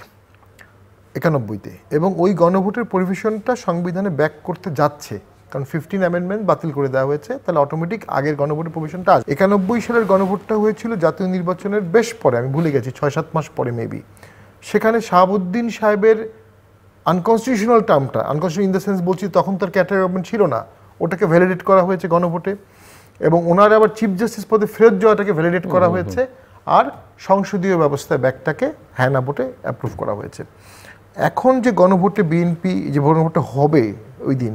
91-তে, এবং ওই গণভোটের পরিবেশনটা সংবিধানে ব্যাক করতে যাচ্ছে, কারণ 15 অ্যামেন্ডমেন্ট বাতিল করে দেওয়া হয়েছে, তাহলে অটোমেটিক আগের গণভোটের প্রভিশনটা আসবে। 91 সালের গণভোটটা হয়েছিল জাতীয় নির্বাচনের বেশ পরে, আমি ভুলে গেছি, 6-7 মাস পরে মেবি। সেখানে শাহাবুদ্দিন সাহেবের আনকনস্টিটিউশনাল টার্মটা, আনকনস্টিটিউশনাল ইন দ্য সেন্স বলছি, তখন তার ক্যাটার গভর্নমেন্ট ছিল না, ওটাকে ভ্যালিডেট করা হয়েছে গণভোটে। এবং ওনার আবার চিফ জাস্টিস পদে ফেরত যাওয়াটাকে ভ্যালিডেট করা হয়েছে, আর সংসদীয় ব্যবস্থায় ব্যাকটাকে হ্যাঁ না ভোটে অ্যাপ্রুভ করা হয়েছে। এখন যে গণভোটে বিএনপি যে গণভোটটা হবে ওই দিন,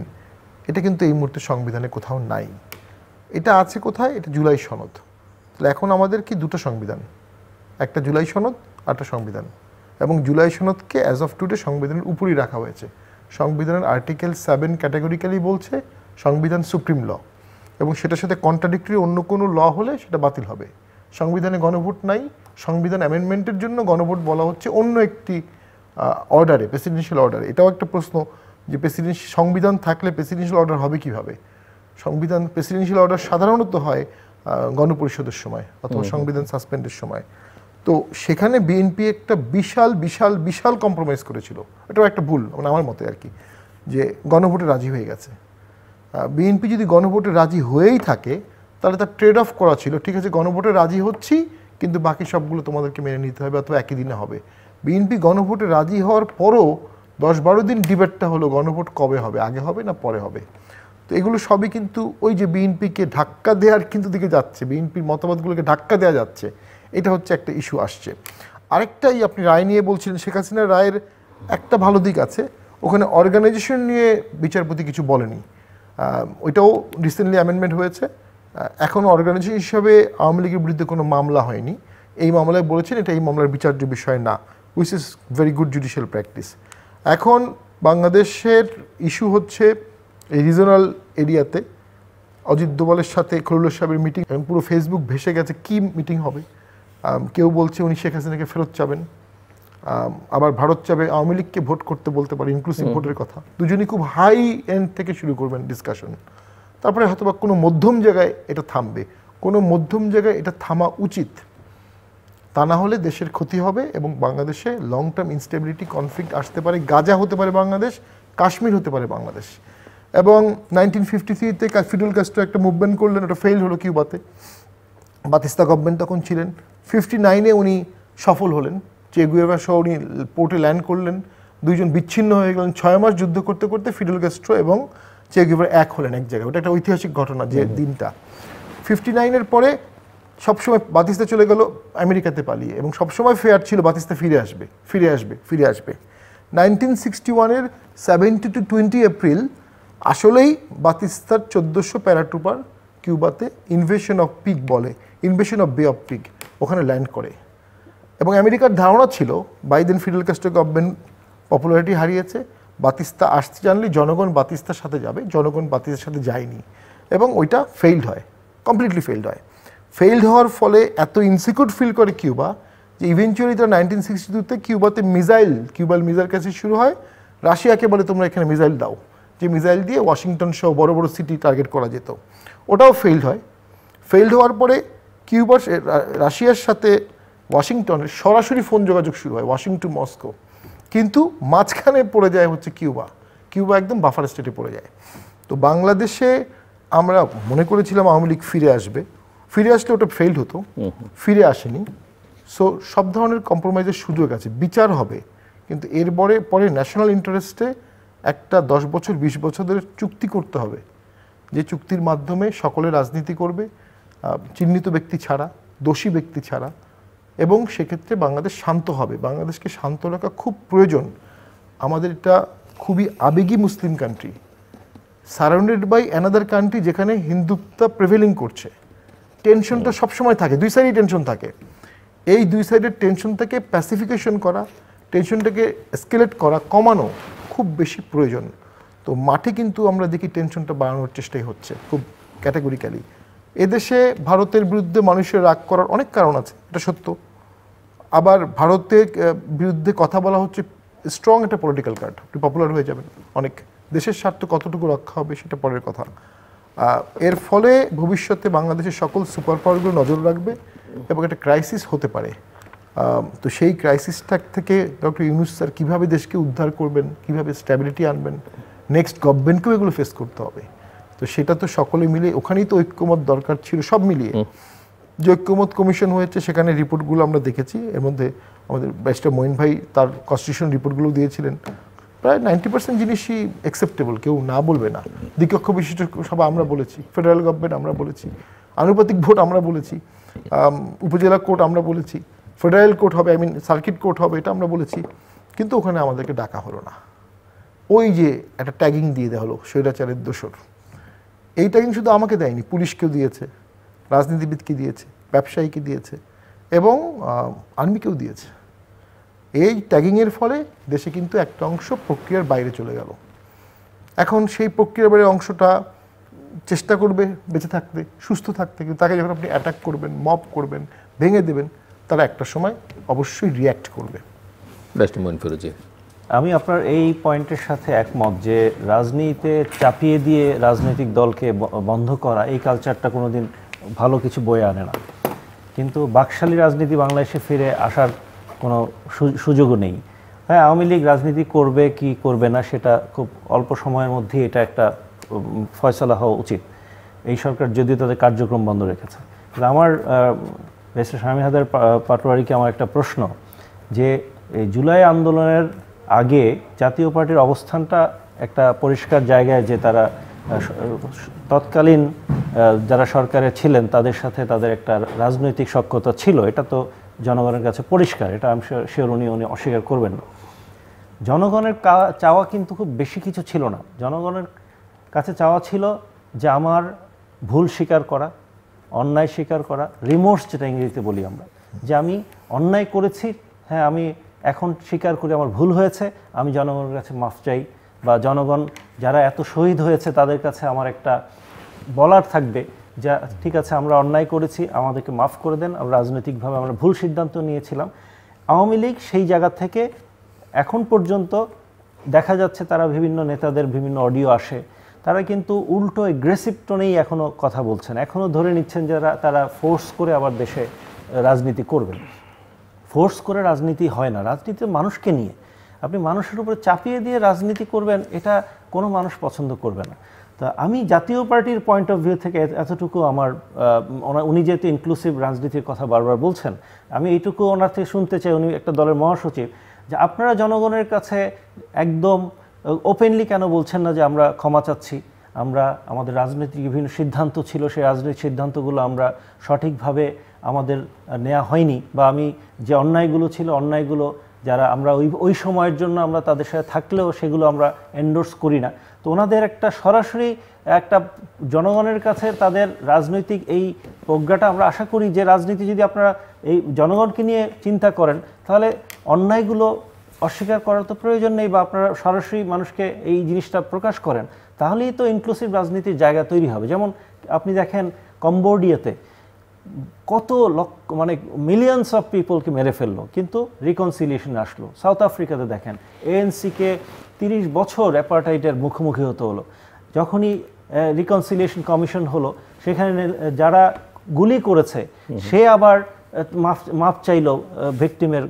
এটা কিন্তু এই মুহূর্তে সংবিধানে কোথাও নাই। এটা আছে কোথায়? এটা জুলাই সনদ। তাহলে এখন আমাদের কি দুটো সংবিধান, একটা জুলাই সনদ আর একটা সংবিধান, এবং জুলাই সনদকে অ্যাজ অফ টুডে সংবিধানের উপরই রাখা হয়েছে। সংবিধানের আর্টিকেল 7 ক্যাটাগরিক্যালি বলছে সংবিধান সুপ্রিম ল, এবং সেটার সাথে কন্ট্রাডিক্টরি অন্য কোনো ল হলে সেটা বাতিল হবে। সংবিধানে গণভোট নাই, সংবিধান অ্যামেন্ডমেন্টের জন্য গণভোট বলা হচ্ছে অন্য একটি অর্ডারে, প্রেসিডেন্সিয়াল অর্ডারে। এটাও একটা প্রশ্ন যে সংবিধান থাকলে প্রেসিডেন্সিয়াল অর্ডার হবে কিভাবে? প্রেসিডেন্সিয়াল অর্ডার সাধারণত হয় গণপরিষদের সময় অথবা সংবিধান সাসপেন্ডের সময়। তো সেখানে বিএনপি একটা বিশাল বিশাল বিশাল কম্প্রোমাইজ করেছিল। এটাও একটা ভুল মানে আমার মতে আর কি, যে গণভোটে রাজি হয়ে গেছে। বিএনপি যদি গণভোটে রাজি হয়েই থাকে তাহলে তার ট্রেড অফ করা ছিল, ঠিক আছে গণভোটে রাজি হচ্ছি কিন্তু বাকি সবগুলো তোমাদেরকে মেনে নিতে হবে অথবা একই দিনে হবে। বিএনপি গণভোটে রাজি হওয়ার পরও 10-12 দিন ডিবেটটা হলো গণভোট কবে হবে, আগে হবে না পরে হবে। তো এগুলো সবই কিন্তু ওই যে বিএনপিকে ধাক্কা দেওয়ার কিন্তু দিকে যাচ্ছে, বিএনপির মতবাদগুলোকে ধাক্কা দেওয়া যাচ্ছে, এটা হচ্ছে একটা ইস্যু আসছে। আরেকটাই আপনি রায় নিয়ে বলছিলেন, শেখ হাসিনার রায়ের একটা ভালো দিক আছে, ওখানে অর্গানাইজেশন নিয়ে বিচারপতি কিছু বলেনি। ওইটাও রিসেন্টলি অ্যামেন্ডমেন্ট হয়েছে। এখনও অর্গানাইজেশন হিসাবে আওয়ামী লীগের বিরুদ্ধে কোনো মামলা হয়নি। এই মামলায় বলেছেন এটা এই মামলার বিচার্য বিষয় না, which is very good judicial practice. এখন বাংলাদেশের ইস্যু হচ্ছে এই রিজনাল এরিয়াতে অজিত দোভালের সাথে খলিলুর সাহেবের মিটিং, পুরো ফেসবুক ভেসে গেছে কি মিটিং হবে। কেউ বলছে উনি শেখ হাসিনাকে ফেরত চাবেন, আবার ভারত চাবে আওয়ামী লীগকে ভোট করতে বলতে পারে, ইনক্লুসিভ ভোটের কথা। দুজনই খুব হাই এন্ড থেকে শুরু করবেন ডিসকাশন, তারপরে হয়তো বা কোনো মধ্যম জায়গায় এটা থামবে। কোনো মধ্যম জায়গায় এটা থামা উচিত, তা না হলে দেশের ক্ষতি হবে এবং বাংলাদেশে লং টার্ম ইনস্টেবিলিটি কনফ্লিক্ট আসতে পারে। গাজা হতে পারে বাংলাদেশ, কাশ্মীর হতে পারে বাংলাদেশ। এবং 1953-তে ফিডেল ক্যাস্ট্রো একটা মুভমেন্ট করলেন, ওটা ফেল হলো কিউবাতে, বাতিস্তা গভর্নমেন্ট তখন ছিলেন। 59-এ উনি সফল হলেন, চে গুয়েভারা সহ উনি পোর্টে ল্যান্ড করলেন, দুইজন বিচ্ছিন্ন হয়ে গেলেন। 6 মাস যুদ্ধ করতে করতে ফিডেল ক্যাস্ট্রো এবং চে গুয়েভারা এক হলেন এক জায়গায়। ওটা একটা ঐতিহাসিক ঘটনা যে দিনটা। 59-এর পরে সবসময় বাতিস্তা চলে গেল আমেরিকাতে পালিয়ে, এবং সবসময় ফেয়ার ছিল বাতিস্তা ফিরে আসবে ফিরে আসবে ফিরে আসবে। 1961-এর 17-20 এপ্রিল আসলেই বাতিস্তার 1400 প্যারাট্রুপার কিউবাতে ইনভেশন অফ পিগ বলে, ইনভেশন অফ বে অফ পিগ, ওখানে ল্যান্ড করে। এবং আমেরিকার ধারণা ছিল Biden fiddle Castro government popularity হারিয়েছে, বাতিস্তা আসতে জানলে জনগণ বাতিস্তার সাথে যাবে, জনগণ বাতিস্তার সাথে যায়নি এবং ওইটা ফেইল্ড হয়, কমপ্লিটলি ফেইল্ড হয়। ফেইল্ড হওয়ার ফলে এত ইনসিকিউর ফিল করে কিউবা যে ইভেনচুয়ালি তারা 1962-তে কিউবাতে কিউবাল মিসাইল ক্রাইসিস শুরু হয়। রাশিয়াকে বলে তোমরা এখানে মিসাইল দাও, যে মিসাইল দিয়ে ওয়াশিংটন সহ বড় বড় সিটি টার্গেট করা যেত। ওটাও ফেইল্ড হয়। ফেইল্ড হওয়ার পরে রাশিয়ার সাথে ওয়াশিংটনের সরাসরি ফোন যোগাযোগ শুরু হয়, ওয়াশিংটন মস্কো, কিন্তু মাঝখানে পড়ে যায় হচ্ছে কিউবা একদম বাফার স্টেটে পড়ে যায়। তো বাংলাদেশে আমরা মনে করেছিলাম আওয়ামী লীগ ফিরে আসবে, ফিরে আসলে ওটা ফেইল্ড হতো, ফিরে আসেনি। সো সব ধরনের কম্প্রোমাইজের সুযোগ আছে, বিচার হবে, কিন্তু এর পরে ন্যাশনাল ইন্টারেস্টে একটা 10 বছর 20 বছরের চুক্তি করতে হবে, যে চুক্তির মাধ্যমে সকলে রাজনীতি করবে, চিহ্নিত ব্যক্তি ছাড়া, দোষী ব্যক্তি ছাড়া, এবং সেক্ষেত্রে বাংলাদেশ শান্ত হবে। বাংলাদেশকে শান্ত রাখা খুব প্রয়োজন। আমাদের এটা খুবই আবেগী Muslim country, surrounded by another country যেখানে হিন্দুত্ব প্রিভেলিং করছে। টেনশনটা সবসময় থাকে, দুই সাইডেই টেনশন থাকে। এই দুই সাইডের টেনশনটাকে প্যাসিফিকেশন করা, টেনশনটাকে এসকেলেট করা, কমানো খুব বেশি প্রয়োজন। তো মাঠে কিন্তু আমরা দেখি টেনশনটা বাড়ানোর চেষ্টাই হচ্ছে খুব ক্যাটাগরিক্যালি। এদেশে ভারতের বিরুদ্ধে মানুষের রাগ করার অনেক কারণ আছে, এটা সত্য। আবার ভারতের বিরুদ্ধে কথা বলা হচ্ছে স্ট্রং একটা পলিটিক্যাল কার্ড, আপনি পপুলার হয়ে যাবেন অনেক। দেশের স্বার্থ কতটুকু রক্ষা হবে সেটা পরের কথা। এর ফলে ভবিষ্যতে বাংলাদেশের সকল সুপার পাওয়ারগুলো নজর রাখবে এবং একটা ক্রাইসিস হতে পারে। তো সেই ক্রাইসিসটা থেকে ডক্টর ইউনূস স্যার কীভাবে দেশকে উদ্ধার করবেন, কীভাবে স্ট্যাবিলিটি আনবেন, নেক্সট গভর্নমেন্টকেও এগুলো ফেস করতে হবে। তো সেটা তো সকলে মিলে, ওখানেই তো ঐক্যমত দরকার ছিল। সব মিলিয়ে যে ঐক্যমত কমিশন হয়েছে সেখানে রিপোর্টগুলো আমরা দেখেছি। এর মধ্যে আমাদের ব্যারিস্টার মঈন ভাই তার কনস্টিটিউশন রিপোর্টগুলো দিয়েছিলেন। প্রায় 90% জিনিসই অ্যাকসেপ্টেবল, কেউ না বলবে না। দ্বিকক্ষ বিশিষ্ট সভা আমরা বলেছি, ফেডারেল গভর্নমেন্ট আমরা বলেছি, আনুপাতিক ভোট আমরা বলেছি, উপজেলা কোর্ট আমরা বলেছি, ফেডারেল কোর্ট হবে, সার্কিট কোর্ট হবে, এটা আমরা বলেছি, কিন্তু ওখানে আমাদেরকে ডাকা হলো না। ওই যে একটা ট্যাগিং দিয়ে দেওয়া হলো স্বৈরাচারের দোসর। এই ট্যাগিং শুধু আমাকে দেয়নি, পুলিশকেও দিয়েছে, রাজনীতিবিদকে দিয়েছে, ব্যবসায়ীকে দিয়েছে এবং আর্মিকেও দিয়েছে। এই ট্যাগিংয়ের ফলে দেশে কিন্তু একটা অংশ প্রক্রিয়ার বাইরে চলে গেল। এখন সেই প্রক্রিয়ার বাইরের অংশটা চেষ্টা করবে বেঁচে থাকতে, সুস্থ থাকতে, কিন্তু তাকে যখন আপনি অ্যাটাক করবেন, মব করবেন, ভেঙে দেবেন, তারা একটা সময় অবশ্যই রিয়্যাক্ট করবে। আমি আপনার এই পয়েন্টের সাথে একমত যে রাজনীতিতে চাপিয়ে দিয়ে রাজনৈতিক দলকে বন্ধ করা, এই কালচারটা কোনোদিন ভালো কিছু বয়ে আনে না। কিন্তু বাকশালী রাজনীতি বাংলাদেশে ফিরে আসার কোনো সুযোগও নেই। হ্যাঁ, আওয়ামী লীগ রাজনীতি করবে কি করবে না সেটা খুব অল্প সময়ের মধ্যে এটা একটা ফয়সালা হওয়া উচিত। এই সরকার যদিও তাদের কার্যক্রম বন্ধ রেখেছে। কিন্তু আমার ব্যারিস্টার শামীম হায়দার পাটোয়ারিকে আমার একটা প্রশ্ন, যে এই জুলাই আন্দোলনের আগে জাতীয় পার্টির অবস্থানটা একটা পরিষ্কার জায়গায়, যে তারা তৎকালীন যারা সরকারে ছিলেন তাদের সাথে তাদের একটা রাজনৈতিক সখ্যতা ছিল, এটা তো জনগণের কাছে পরিষ্কার, এটা আমি শিওর উনি অস্বীকার করবেন না। জনগণের চাওয়া কিন্তু খুব বেশি কিছু ছিল না। জনগণের কাছে চাওয়া ছিল যে আমার ভুল স্বীকার করা, অন্যায় স্বীকার করা, রিমোর্স যেটা ইংরেজিতে বলি আমরা, যে আমি অন্যায় করেছি, হ্যাঁ আমি এখন স্বীকার করি আমার ভুল হয়েছে, আমি জনগণের কাছে মাফ চাই, বা জনগণ যারা এত শহীদ হয়েছে তাদের কাছে আমার একটা বলার থাকবে, যা ঠিক আছে আমরা অন্যায় করেছি, আমাদেরকে মাফ করে দেন, আমরা রাজনৈতিকভাবে আমরা ভুল সিদ্ধান্ত নিয়েছিলাম। আওয়ামী লীগ সেই জায়গা থেকে এখন পর্যন্ত দেখা যাচ্ছে তারা বিভিন্ন নেতাদের বিভিন্ন অডিও আসে, তারা কিন্তু উল্টো এগ্রেসিভ টোনেই এখনও কথা বলছেন, এখনও ধরে নিচ্ছেন যারা তারা ফোর্স করে আবার দেশে রাজনীতি করবেন। ফোর্স করে রাজনীতি হয় না, রাজনীতি মানুষকে নিয়ে। আপনি মানুষের উপরে চাপিয়ে দিয়ে রাজনীতি করবেন, এটা কোনো মানুষ পছন্দ করবে না। তা আমি জাতীয় পার্টির পয়েন্ট অফ ভিউ থেকে এতটুকু আমার, উনি যেহেতু ইনক্লুসিভ রাজনীতির কথা বারবার বলছেন, আমি এইটুকু ওনার থেকে শুনতে চাই, উনি একটা দলের মহাসচিব, যে আপনারা জনগণের কাছে একদম ওপেনলি কেন বলছেন না যে আমরা ক্ষমা চাচ্ছি, আমরা আমাদের রাজনৈতিক বিভিন্ন সিদ্ধান্ত ছিল, সেই রাজনৈতিক সিদ্ধান্তগুলো আমরা সঠিকভাবে আমাদের নেওয়া হয়নি, বা আমি যে অন্যায়গুলো ছিল অন্যায়গুলো যারা আমরা ওই সময়ের জন্য আমরা তাদের সাথে থাকলেও সেগুলো আমরা এন্ডোর্স করি না। তো ওনাদের একটা সরাসরি একটা জনগণের কাছে তাদের রাজনৈতিক এই প্রজ্ঞাটা আমরা আশা করি, যে রাজনীতি যদি আপনারা এই জনগণকে নিয়ে চিন্তা করেন তাহলে অন্যায়গুলো অস্বীকার করার তো প্রয়োজন নেই, বা আপনারা সরাসরি মানুষকে এই জিনিসটা প্রকাশ করেন, তাহলেই তো ইনক্লুসিভ রাজনীতির জায়গা তৈরি হবে। যেমন আপনি দেখেন কম্বোডিয়াতে কত মানে মিলিয়নস অফ পিপলকে মেরে ফেললো, কিন্তু রিকনসিলিয়েশন আসলো। সাউথ আফ্রিকাতে দেখেন এএনসিকে 30 বছর অ্যাপার্টাইডের মুখোমুখি হতে হলো, যখনই রিকনসিলিয়েশন কমিশন হলো সেখানে যারা গুলি করেছে সে আবার মাফ চাইল ভিকটিমের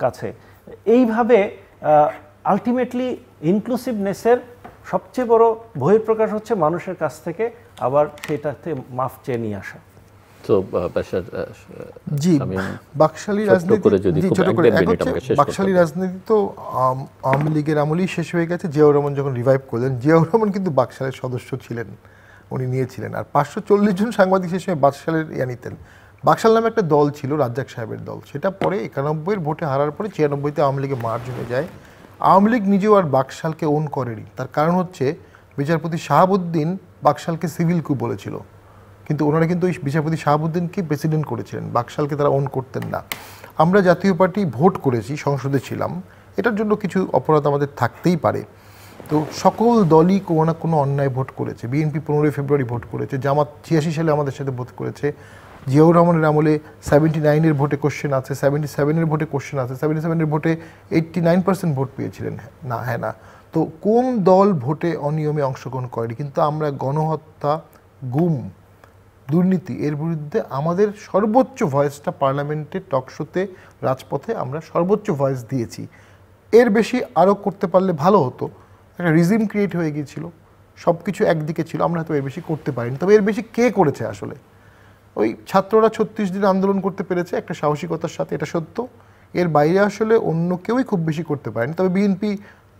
কাছে। এইভাবে আলটিমেটলি ইনক্লুসিভনেসের সবচেয়ে বড় বহিঃপ্রকাশ হচ্ছে মানুষের কাছ থেকে আবার সেটাতে মাফ চেয়ে নিয়ে আসা। জি, বাকশালী রাজনীতি তো আওয়ামী লীগের আমলেই শেষ হয়ে গেছে। জিয়াউর রহমান যখন রিভাইভ করলেন, জিয়াউর রহমান কিন্তু বাকশালের সদস্য ছিলেন, উনি নিয়েছিলেন, আর 540 জন সাংবাদিক সেই সময় বাকশালের নিতেন। বাকশাল নামে একটা দল ছিল, রাজ্জাক সাহেবের দল, সেটা পরে 91-এর ভোটে হারার পরে 96-তে আওয়ামী লীগে মার্জ হয়ে যায়। আওয়ামী লীগ নিজেও আর বাকশালকে ওন করেনি, তার কারণ হচ্ছে বিচারপতি শাহাবুদ্দিন বাকশালকে সিভিল কু বলেছিল, কিন্তু ওনারা কিন্তু ওই বিচারপতি শাহাবুদ্দিনকে প্রেসিডেন্ট করেছিলেন, বাকশালকে তারা ওন করতেন না। আমরা জাতীয় পার্টি ভোট করেছি, সংসদে ছিলাম, এটার জন্য কিছু অপরাধ আমাদের থাকতেই পারে। তো সকল দলই কোনো না কোনো অন্যায় ভোট করেছে। বিএনপি 15 ফেব্রুয়ারি ভোট করেছে, জামাত 86 সালে আমাদের সাথে ভোট করেছে, জিয়াউর রহমানের আমলে 79-এর ভোটে কোশ্চেন আছে, 77-এর ভোটে কোশ্চেন আছে, 77-এর ভোটে 89% ভোট পেয়েছিলেন না, হ্যাঁ না। তো কোন দল ভোটে অনিয়মে অংশগ্রহণ করেনি? কিন্তু আমরা গণহত্যা, গুম, দুর্নীতি এর বিরুদ্ধে আমাদের সর্বোচ্চ ভয়েসটা পার্লামেন্টে, টকশোতে, রাজপথে আমরা সর্বোচ্চ ভয়েস দিয়েছি। এর বেশি আরও করতে পারলে ভালো হতো। একটা রিজিম ক্রিয়েট হয়ে গিয়েছিল, সব কিছু একদিকে ছিল, আমরা হয়তো এর বেশি করতে পারিনি। তবে এর বেশি কে করেছে আসলে? ওই ছাত্ররা 36 দিন আন্দোলন করতে পেরেছে একটা সাহসিকতার সাথে, এটা সত্য। এর বাইরে আসলে অন্য কেউই খুব বেশি করতে পারেনি। তবে বিএনপি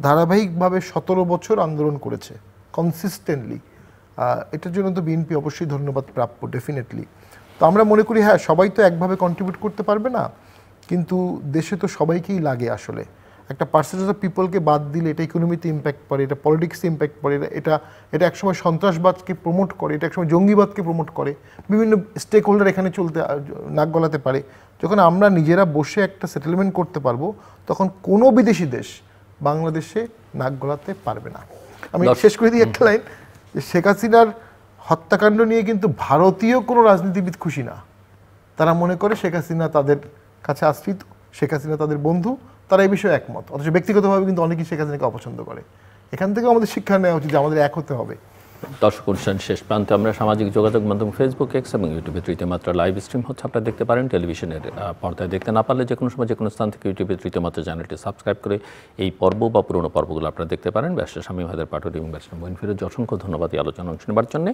ধারাবাহিকভাবে 17 বছর আন্দোলন করেছে কনসিস্টেন্টলি। এটার জন্য তো বিএনপি অবশ্যই ধন্যবাদ প্রাপ্য, ডেফিনেটলি। তো আমরা মনে করি হ্যাঁ, সবাই তো একভাবে কন্ট্রিবিউট করতে পারবে না, কিন্তু দেশে তো সবাইকেই লাগে আসলে। একটা পার্সেন্টেজ অফ পিপলকে বাদ দিলে এটা ইকোনমিতে ইম্প্যাক্ট পড়ে, এটা পলিটিক্সে ইম্প্যাক্ট পড়ে, এটা একসময় সন্ত্রাসবাদকে প্রমোট করে, এটা একসময় জঙ্গিবাদকে প্রমোট করে, বিভিন্ন স্টেক হোল্ডার এখানে নাক গলাতে পারে। যখন আমরা নিজেরা বসে একটা সেটেলমেন্ট করতে পারবো, তখন কোনো বিদেশি দেশ বাংলাদেশে নাক গলাতে পারবে না। আমি শেষ করে দিই একটা লাইন, যে শেখ হাসিনার হত্যাকাণ্ড নিয়ে কিন্তু ভারতীয় কোনো রাজনীতিবিদ খুশি না। তারা মনে করে শেখ হাসিনা তাদের কাছে আশ্রিত, শেখ হাসিনা তাদের বন্ধু, তারা এই বিষয়ে একমত। অথচ ব্যক্তিগতভাবে কিন্তু অনেকেই শেখ হাসিনাকে অপছন্দ করে। এখান থেকে আমাদের শিক্ষা নেওয়া উচিত যে আমাদের এক হতে হবে। দর্শক অনুষ্ঠান শেষ প্রান্তে আমরা সামাজিক যোগাযোগ মাধ্যম ফেসবুক, এক্স এবং ইউটিউবে তৃতীয় মাত্রা লাইভ স্ট্রিম হচ্ছে, আপনারা দেখতে পারেন। টেলিভিশনের পর্দায় দেখতে না পারলে যে কোনো সময় যে কোনো স্থান থেকে ইউটিউবে তৃতীয় মাত্রা চ্যানেলটি সাবস্ক্রাইব করে এই পর্ব বা পুরোনো পর্বগুলো আপনারা দেখতে পারেন। ব্যারিস্টার শামীম হায়দার পাটোয়ারি এবং ব্যারিস্টার মঈন ফিরোজ, অসংখ্য ধন্যবাদ এই আলোচনা অংশ নেবার জন্য।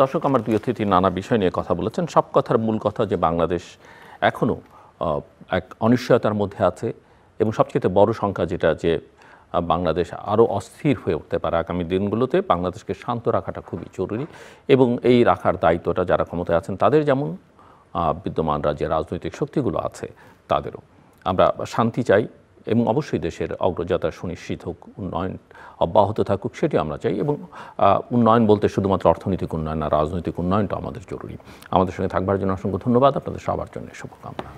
দর্শক, আমার দুই অতিথি নানা বিষয় নিয়ে কথা বলেছেন। সব কথার মূল কথা যে বাংলাদেশ এখনও এক অনিশ্চয়তার মধ্যে আছে, এবং সবচেয়ে বড় সংখ্যা যেটা, যে বাংলাদেশ আরও অস্থির হয়ে উঠতে পারে আগামী দিনগুলোতে। বাংলাদেশকে শান্ত রাখাটা খুবই জরুরি, এবং এই রাখার দায়িত্বটা যারা ক্ষমতায় আছেন তাদের, যেমন বিদ্যমানরা যে রাজনৈতিক শক্তিগুলো আছে তাদেরও। আমরা শান্তি চাই, এবং অবশ্যই দেশের অগ্রযাত্রা সুনিশ্চিত হোক, উন্নয়ন অব্যাহত থাকুক, সেটি আমরা চাই। এবং উন্নয়ন বলতে শুধুমাত্র অর্থনৈতিক উন্নয়ন না, রাজনৈতিক উন্নয়নটা আমাদের জরুরি। আমাদের সঙ্গে থাকবার জন্য অসংখ্য ধন্যবাদ। আপনাদের সবার জন্য শুভকামনা।